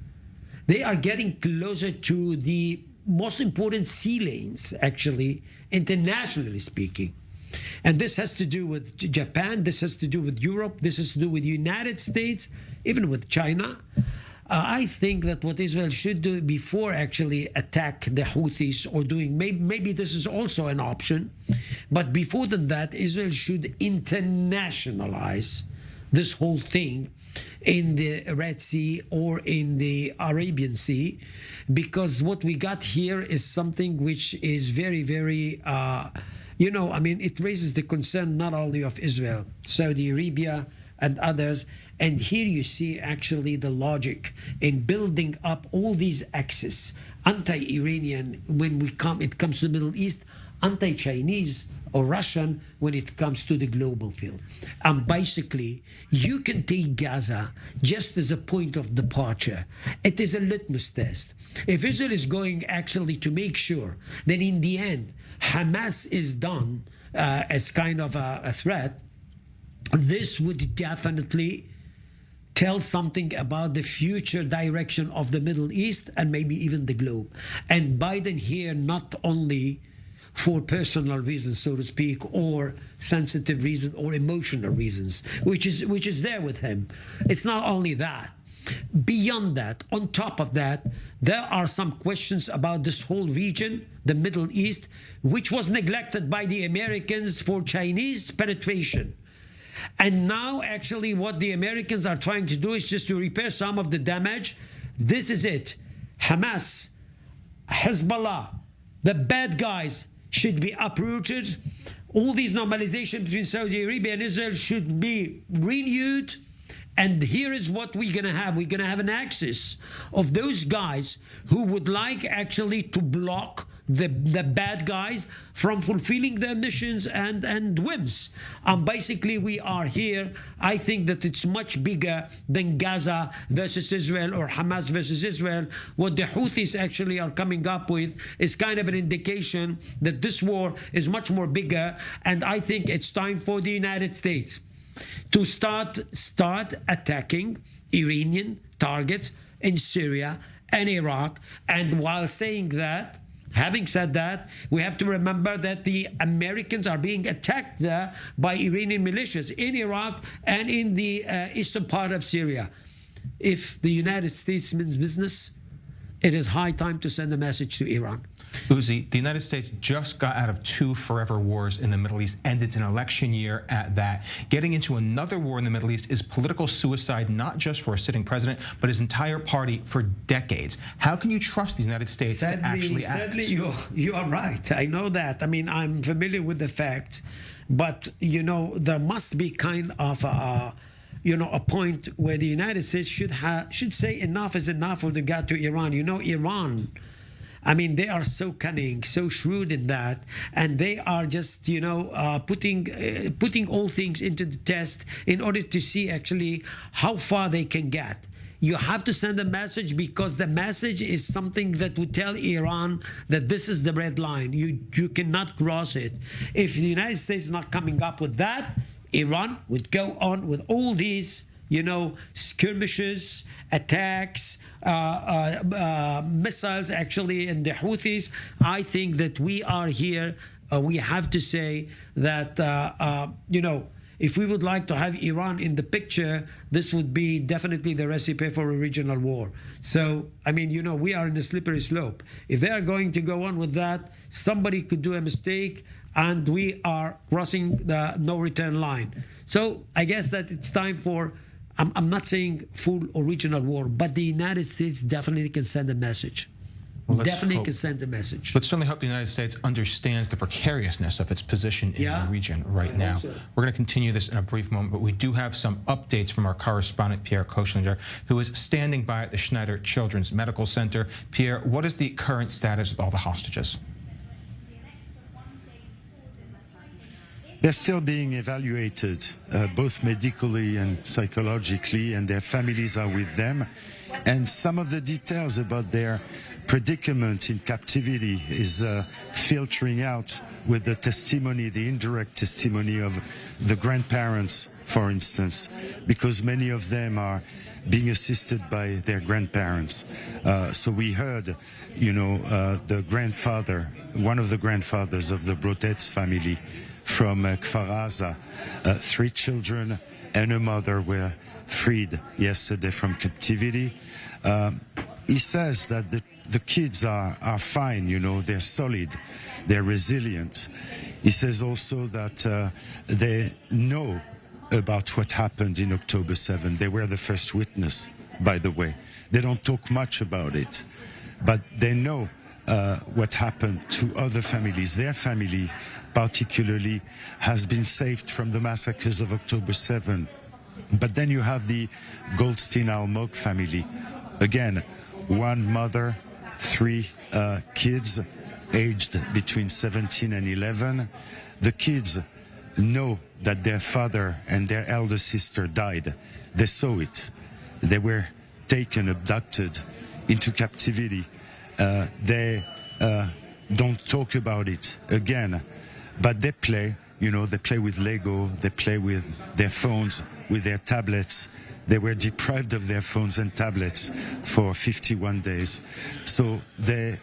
They are getting closer to the most important sea lanes, actually, internationally speaking. And this has to do with Japan, this has to do with Europe, this has to do with the United States, even with China. I think that what Israel should do before actually attack the Houthis or doing, maybe this is also an option, but before that, Israel should internationalize this whole thing in the Red Sea or in the Arabian Sea, because what we got here is something which is very, very, it raises the concern not only of Israel, Saudi Arabia, and others. And here you see actually the logic in building up all these axes, anti-Iranian when it comes to the Middle East, anti-Chinese or Russian when it comes to the global field. And basically, you can take Gaza just as a point of departure. It is a litmus test. If Israel is going actually to make sure that in the end, Hamas is done as kind of a threat, this would definitely tell something about the future direction of the Middle East and maybe even the globe. And Biden here, not only for personal reasons, so to speak, or sensitive reasons or emotional reasons, which is there with him. It's not only that. Beyond that, on top of that, there are some questions about this whole region, the Middle East, which was neglected by the Americans for Chinese penetration. And now actually what the Americans are trying to do is just to repair some of the damage. This is it. Hamas, Hezbollah, the bad guys should be uprooted. All these normalization between Saudi Arabia and Israel should be renewed. And here is what we're going to have. We're going to have an axis of those guys who would like actually to block the bad guys from fulfilling their missions and whims. Basically, we are here. I think that it's much bigger than Gaza versus Israel or Hamas versus Israel. What the Houthis actually are coming up with is kind of an indication that this war is much more bigger. And I think it's time for the United States to start attacking Iranian targets in Syria and Iraq. And while saying that, having said that, we have to remember that the Americans are being attacked there by Iranian militias in Iraq and in the eastern part of Syria. If the United States means business, it is high time to send a message to Iran. Uzi, the United States just got out of 2 forever wars in the Middle East, and it's an election year at that. Getting into another war in the Middle East is political suicide, not just for a sitting president, but his entire party for decades. How can you trust the United States to actually act? Sadly, you are right. I know that. I mean, I'm familiar with the facts, but, there must be kind of a point where the United States should say enough is enough with regard to Iran. Iran, I mean, they are so cunning, so shrewd in that, and they are just, putting all things into the test in order to see actually how far they can get. You have to send a message, because the message is something that would tell Iran that this is the red line. You cannot cross it. If the United States is not coming up with that, Iran would go on with all these, skirmishes, attacks, missiles actually, and the Houthis. I think that we are here. We have to say that, if we would like to have Iran in the picture, this would be definitely the recipe for a regional war. So, I mean, we are in a slippery slope. If they are going to go on with that, somebody could do a mistake, and we are crossing the no-return line. So I guess that it's time for, I'm not saying full or regional war, but the United States definitely can send a message. Can send a message. Let's certainly hope the United States understands the precariousness of its position in the region right now. So. We're going to continue this in a brief moment, but we do have some updates from our correspondent, Pierre Kochlinger, who is standing by at the Schneider Children's Medical Center. Pierre, what is the current status of all the hostages? They're still being evaluated, both medically and psychologically, and their families are with them. And some of the details about their predicament in captivity is filtering out with the testimony, the indirect testimony of the grandparents, for instance, because many of them are being assisted by their grandparents. So we heard, the grandfather, one of the grandfathers of the Brotets family, from Kfar, 3 children and a mother were freed yesterday from captivity. He says that the kids are fine, they're solid, they're resilient. He says also that they know about what happened in October 7. They were the first witness, by the way. They don't talk much about it, but they know what happened to other families. Their family, particularly, has been saved from the massacres of October 7. But then you have the Goldstein-Almog family. Again, one mother, 3 kids, aged between 17 and 11. The kids know that their father and their elder sister died. They saw it. They were taken, abducted into captivity. They don't talk about it again, but they play, they play with Lego, they play with their phones, with their tablets. They were deprived of their phones and tablets for 51 days. So they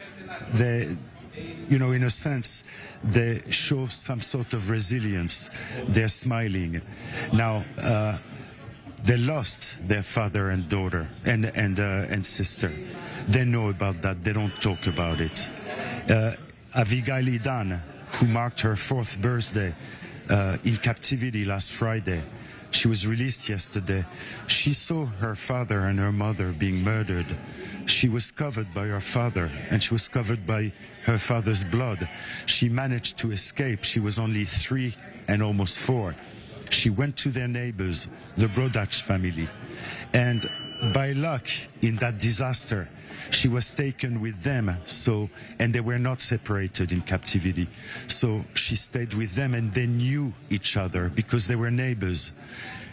in a sense, they show some sort of resilience. They're smiling. Now, they lost their father and daughter and sister. They know about that. They don't talk about it. Avigail Idan, who marked her 4th birthday in captivity last Friday, she was released yesterday. She saw her father and her mother being murdered. She was covered by her father, and she was covered by her father's blood. She managed to escape. She was only 3 and almost 4. She went to their neighbors, the Brodach family, and by luck, in that disaster, she was taken with them, and they were not separated in captivity. So she stayed with them, and they knew each other because they were neighbors.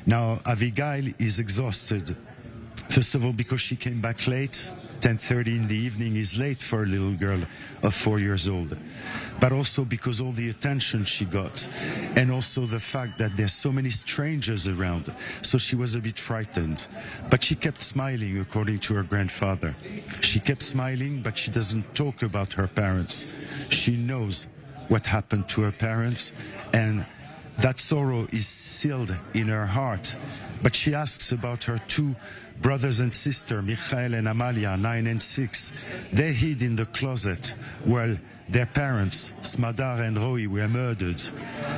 Now, Avigail is exhausted. First of all, because she came back late. 10:30 in the evening is late for a little girl of 4 years old. But also because all the attention she got, and also the fact that there's so many strangers around. So she was a bit frightened. But she kept smiling, according to her grandfather. She kept smiling, but she doesn't talk about her parents. She knows what happened to her parents, and that sorrow is sealed in her heart. But she asks about her 2 brothers and sisters, Michael and Amalia, 9 and 6. They hid in the closet while their parents, Smadar and Roy, were murdered.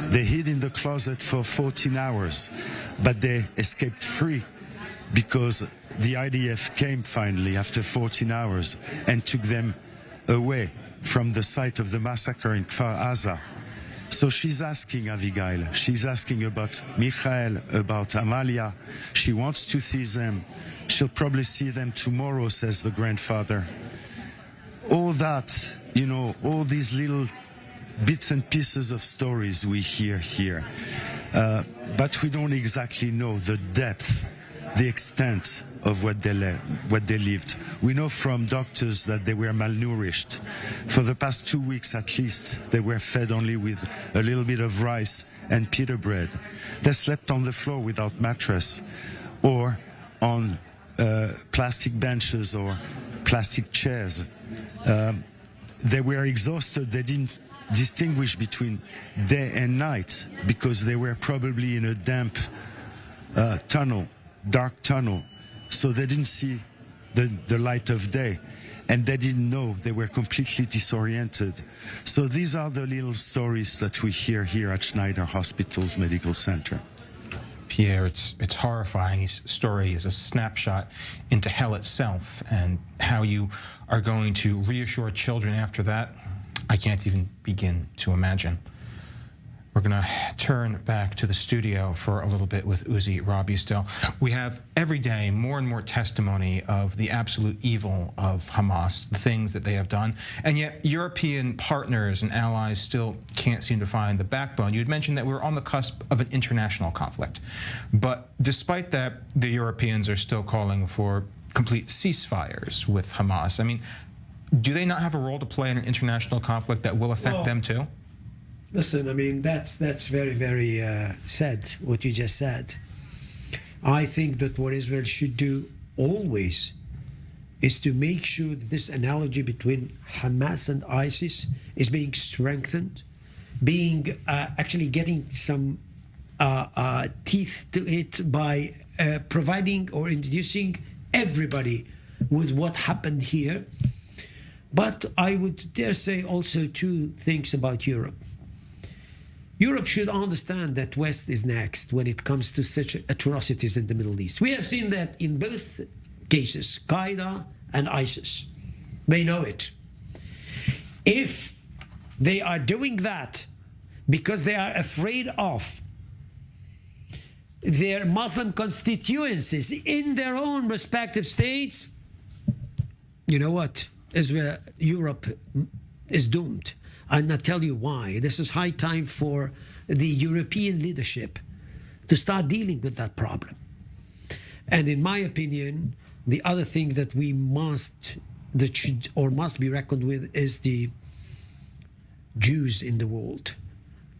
They hid in the closet for 14 hours, but they escaped free because the IDF came finally after 14 hours and took them away from the site of the massacre in Kfar Aza. So she's asking Avigail, she's asking about Michael, about Amalia. She wants to see them. She'll probably see them tomorrow, says the grandfather. All that, all these little bits and pieces of stories we hear here. But we don't exactly know the depth, the extent of what they lived. We know from doctors that they were malnourished. For the past 2 weeks at least, they were fed only with a little bit of rice and pita bread. They slept on the floor without mattress, or on plastic benches or plastic chairs. They were exhausted. They didn't distinguish between day and night because they were probably in a damp tunnel, dark tunnel. So they didn't see the light of day, and they didn't know. They were completely disoriented. So these are the little stories that we hear here at Schneider Hospital's Medical Center. Pierre, it's horrifying. His story is a snapshot into hell itself, and how you are going to reassure children after that, I can't even begin to imagine. We're going to turn back to the studio for a little bit with Uzi Rabi still. We have every day more and more testimony of the absolute evil of Hamas, the things that they have done, and yet European partners and allies still can't seem to find the backbone. You had mentioned that we're on the cusp of an international conflict, but despite that, the Europeans are still calling for complete ceasefires with Hamas. I mean, do they not have a role to play in an international conflict that will affect them too? Listen, I mean, that's very, very sad, what you just said. I think that what Israel should do always is to make sure that this analogy between Hamas and ISIS is being strengthened, being actually getting some teeth to it by providing or introducing everybody with what happened here. But I would dare say also two things about Europe. Europe should understand that West is next when it comes to such atrocities in the Middle East. We have seen that in both cases, Qaeda and ISIS. They know it. If they are doing that because they are afraid of their Muslim constituencies in their own respective states, you know what? Israel, Europe is doomed. And I'll tell you why. This is high time for the European leadership to start dealing with that problem. And in my opinion, the other thing that we must be reckoned with is the Jews in the world.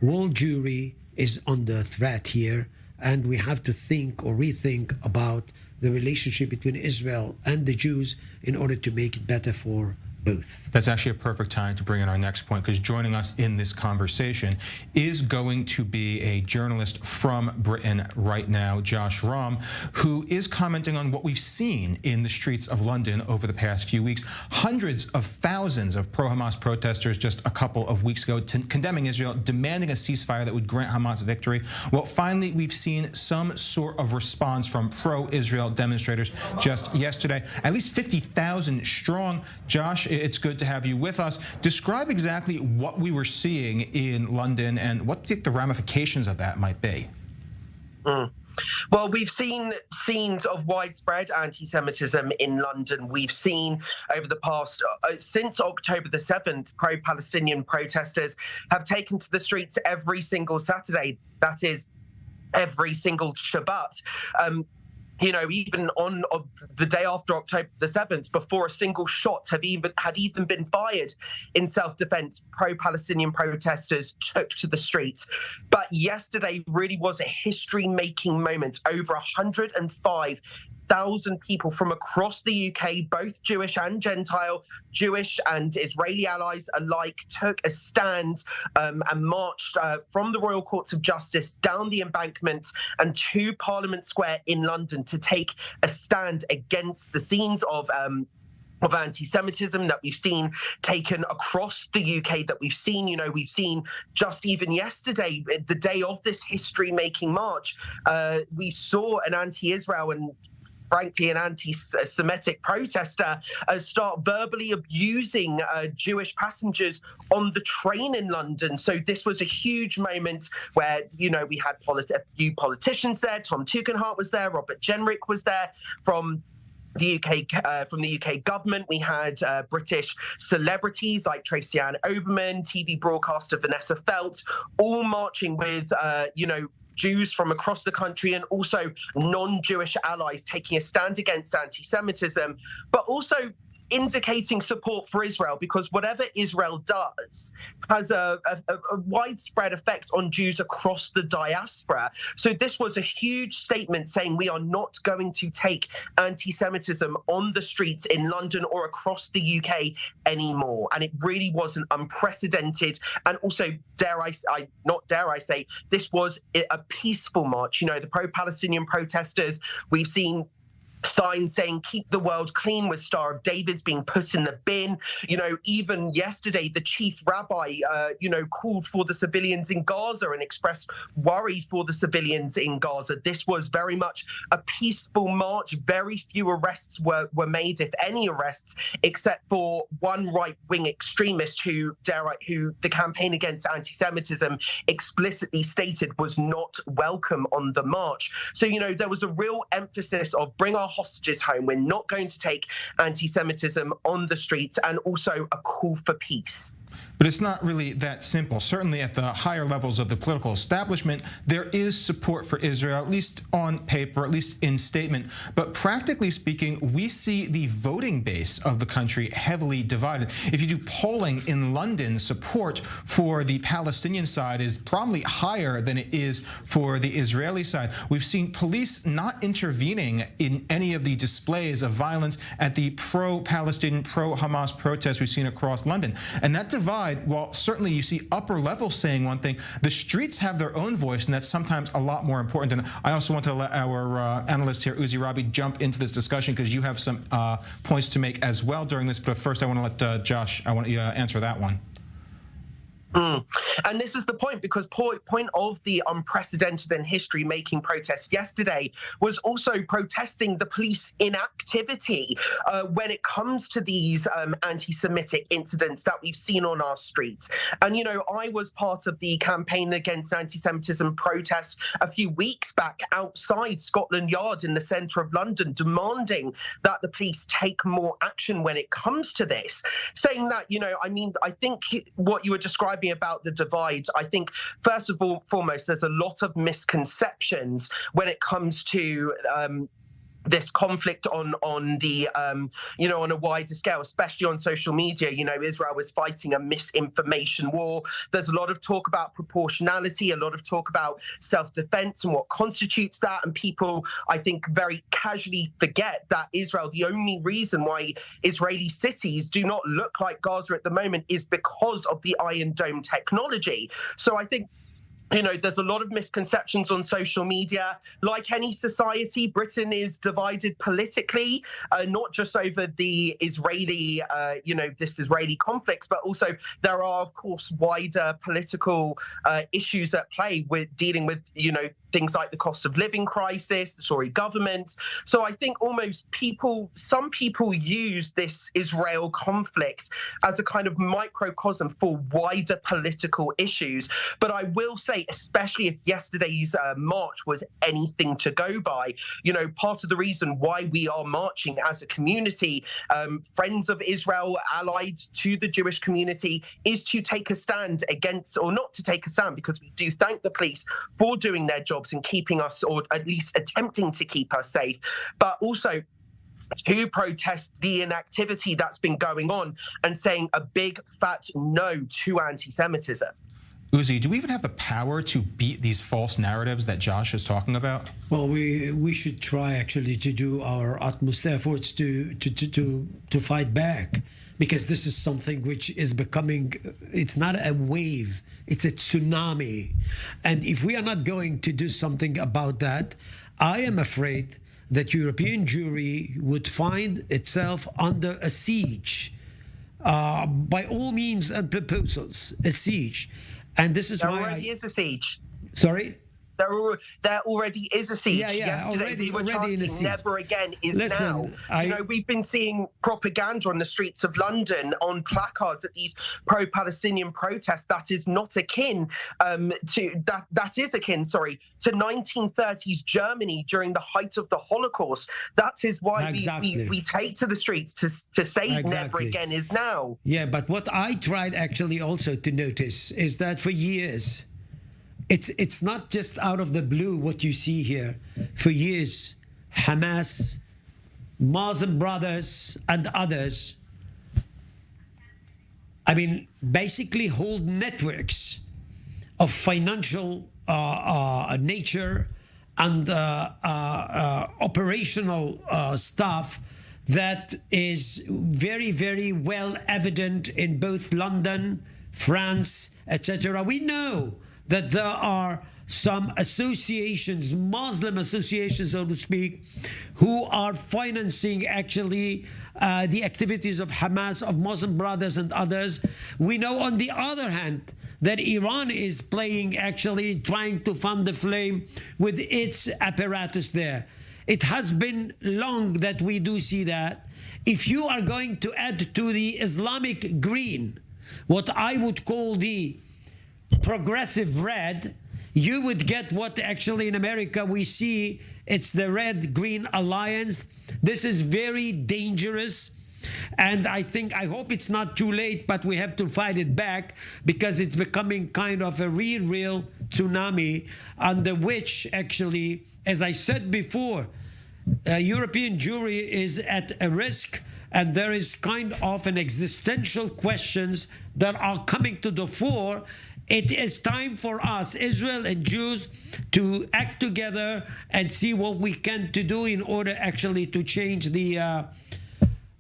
World Jewry is under threat here, and we have to think or rethink about the relationship between Israel and the Jews in order to make it better for both. That's actually a perfect time to bring in our next point, because joining us in this conversation is going to be a journalist from Britain right now, Josh Rom, who is commenting on what we've seen in the streets of London over the past few weeks. Hundreds of thousands of pro-Hamas protesters just a couple of weeks ago condemning Israel, demanding a ceasefire that would grant Hamas victory. Well, finally, we've seen some sort of response from pro-Israel demonstrators just yesterday, at least 50,000 strong. Josh, it's good to have you with us. Describe exactly what we were seeing in London and what the ramifications of that might be. Well, we've seen scenes of widespread anti-Semitism in London. We've seen over the past, since October the 7th, pro-Palestinian protesters have taken to the streets every single Saturday. That is, every single Shabbat. You know, even on the day after October the 7th, before a single shot had even been fired in self-defense, pro-Palestinian protesters took to the streets. But yesterday really was a history-making moment. Over 105,000 people from across the UK, both Jewish and Gentile, Jewish and Israeli allies alike, took a stand and marched from the Royal Courts of Justice down the Embankment and to Parliament Square in London to take a stand against the scenes of anti-Semitism that we've seen taken across the UK, that we've seen just even yesterday, the day of this history-making march, we saw an anti-Israel and frankly an anti-Semitic protester start verbally abusing Jewish passengers on the train in London. So this was a huge moment where, we had a few politicians there. Tom Tugendhat was there. Robert Jenrick was there from the UK government. We had British celebrities like Tracy Ann Oberman, TV broadcaster Vanessa Feltz, all marching with, Jews from across the country and also non-Jewish allies taking a stand against anti-Semitism, but also indicating support for Israel, because whatever Israel does has a widespread effect on Jews across the diaspora. So this was a huge statement saying we are not going to take anti-Semitism on the streets in London or across the UK anymore. And it really was an unprecedented, and also dare I say, this was a peaceful march. The pro-Palestinian protesters, we've seen signs saying "Keep the world clean" with Star of David's being put in the bin. Even yesterday, the chief rabbi, called for the civilians in Gaza and expressed worry for the civilians in Gaza. This was very much a peaceful march. Very few arrests were made, if any arrests, except for one right-wing extremist who the campaign against anti-Semitism explicitly stated was not welcome on the march. So, there was a real emphasis of bring our hostages home. We're not going to take anti-Semitism on the streets, and also a call for peace. But it's not really that simple. Certainly at the higher levels of the political establishment, there is support for Israel, at least on paper, at least in statement. But practically speaking, we see the voting base of the country heavily divided. If you do polling in London, support for the Palestinian side is probably higher than it is for the Israeli side. We've seen police not intervening in any of the displays of violence at the pro-Palestinian, pro-Hamas protests we've seen across London. And that divide, while certainly you see upper levels saying one thing, the streets have their own voice, and that's sometimes a lot more important. And I also want to let our analyst here, Uzi Rabi, jump into this discussion because you have some points to make as well during this. But first, I want to let Josh, I want you to answer that one. And this is the point, because point of the unprecedented and history-making protest yesterday was also protesting the police inactivity when it comes to these anti-Semitic incidents that we've seen on our streets. And, you know, I was part of the campaign against anti-Semitism protest a few weeks back outside Scotland Yard in the centre of London, demanding that the police take more action when it comes to this, saying that, you know, I mean, I think what you were describing about the divide, I think first of all, foremost, there's a lot of misconceptions when it comes to this conflict on the you know, on a wider scale, especially on social media. You know, Israel is fighting a misinformation war. There's a lot of talk about proportionality, a lot of talk about self-defense and what constitutes that. And people, I think, very casually forget that Israel, the only reason why Israeli cities do not look like Gaza at the moment is because of the Iron Dome technology. So I think, you know, there's a lot of misconceptions on social media. Like any society, Britain is divided politically, not just over the Israeli, you know, this Israeli conflicts, but also there are, of course, wider political issues at play with dealing with, you know, things like the cost of living crisis, the Tory government. So I think almost some people use this Israel conflict as a kind of microcosm for wider political issues. But I will say, especially if yesterday's march was anything to go by, you know, part of the reason why we are marching as a community, friends of Israel, allied to the Jewish community, is to take a stand against, or not to take a stand, because we do thank the police for doing their jobs and keeping us, or at least attempting to keep us safe, but also to protest the inactivity that's been going on and saying a big fat no to anti-Semitism. Uzi, do we even have the power to beat these false narratives that Josh is talking about? Well, we should try actually to do our utmost efforts to fight back, because this is something which is becoming, it's not a wave, it's a tsunami. And if we are not going to do something about that, I am afraid that European Jewry would find itself under a siege, by all means and proposals, a siege. And this is why there already is a siege. Sorry? There already is a siege. Yeah, yesterday we were chanting never again is Listen, now. You know, we've been seeing propaganda on the streets of London on placards at these pro-Palestinian protests that is not akin that is akin to 1930s Germany during the height of the Holocaust. That is why we take to the streets to say never again is now. Yeah, but what I tried actually also to notice is that for years, it's not just out of the blue what you see here. For years, Hamas, Muslim Brothers, and others, I mean, basically hold networks of financial nature and operational stuff that is very, very well evident in both London, France, etc. We know that there are some associations, Muslim associations, so to speak, who are financing actually the activities of Hamas, of Muslim Brothers and others. We know, on the other hand, that Iran is playing, actually trying to fan the flame with its apparatus there. It has been long that we do see that. If you are going to add to the Islamic green, what I would call the progressive red, you would get what actually in America we see. It's the red-green alliance. This is very dangerous. And I hope it's not too late, but we have to fight it back, because it's becoming kind of a real tsunami under which actually, as I said before, European Jewry is at a risk, and there is kind of an existential questions that are coming to the fore. It is time for us, Israel and Jews, to act together and see what we can to do in order actually to change the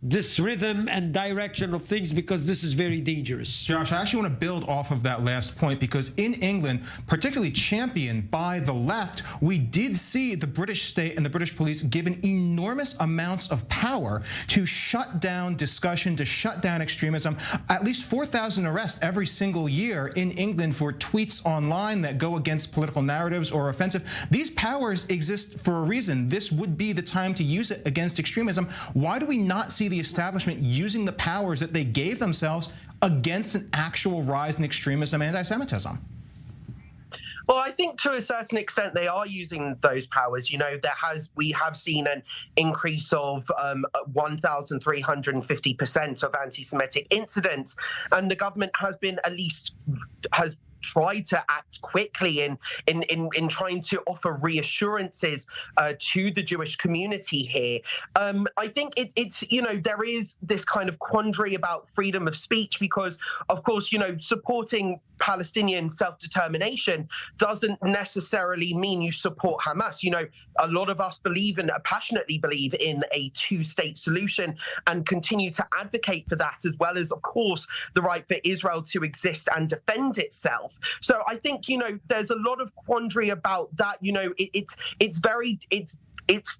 this rhythm and direction of things, because this is very dangerous. Josh, I actually want to build off of that last point, because in England, particularly championed by the left, we did see the British state and the British police given enormous amounts of power to shut down discussion, to shut down extremism. At least 4,000 arrests every single year in England for tweets online that go against political narratives or offensive. These powers exist for a reason. This would be the time to use it against extremism. Why do we not see the establishment using the powers that they gave themselves against an actual rise in extremism and anti-Semitism? Well, I think to a certain extent they are using those powers. You know, we have seen an increase of 1,350% of anti-Semitic incidents, and the government has tried to act quickly in trying to offer reassurances to the Jewish community here. I think it's there is this kind of quandary about freedom of speech, because of course, supporting Palestinian self-determination doesn't necessarily mean you support Hamas. A lot of us passionately believe in a two-state solution and continue to advocate for that, as well as, of course, the right for Israel to exist and defend itself. So I think, there's a lot of quandary about that.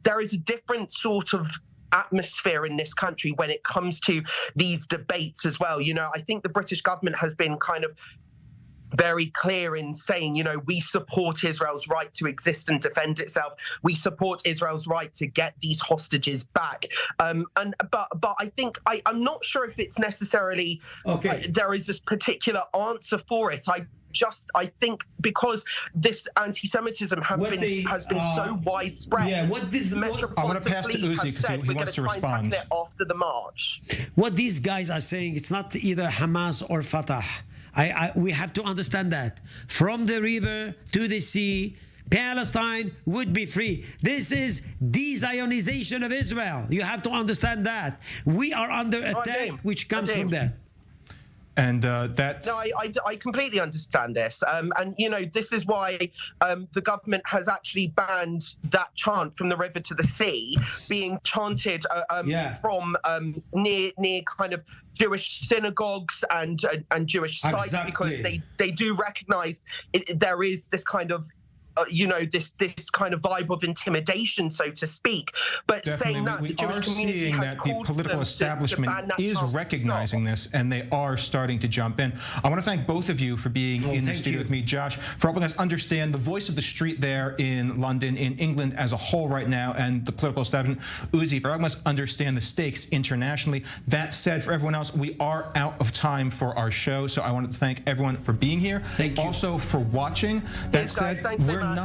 There is a different sort of atmosphere in this country when it comes to these debates as well. I think the British government has been kind of very clear in saying, we support Israel's right to exist and defend itself. We support Israel's right to get these hostages back. But I think I'm not sure if it's necessarily there is this particular answer for it. I think because this anti-Semitism has been so widespread. Yeah, I want to pass to Uzi because he wants to respond. After the march. What these guys are saying, it's not either Hamas or Fatah. We have to understand that. From the river to the sea, Palestine would be free. This is de-Zionization of Israel. You have to understand that. We are under attack, which comes from that. And that's... No, I completely understand this. And, this is why the government has actually banned that chant from the river to the sea being chanted from near kind of Jewish synagogues and Jewish sites, because they do recognize there is this kind of this kind of vibe of intimidation, so to speak. But definitely, saying that, we the Jewish are community seeing that the political establishment is recognizing this, and they are starting to jump in. I want to thank both of you for being in the studio with me. Josh, for helping us understand the voice of the street there in London, in England as a whole right now, and the political establishment. Uzi, for helping us understand the stakes internationally. That said, for everyone else, we are out of time for our show, so I wanted to thank everyone for being here. Also for watching. That said, we're not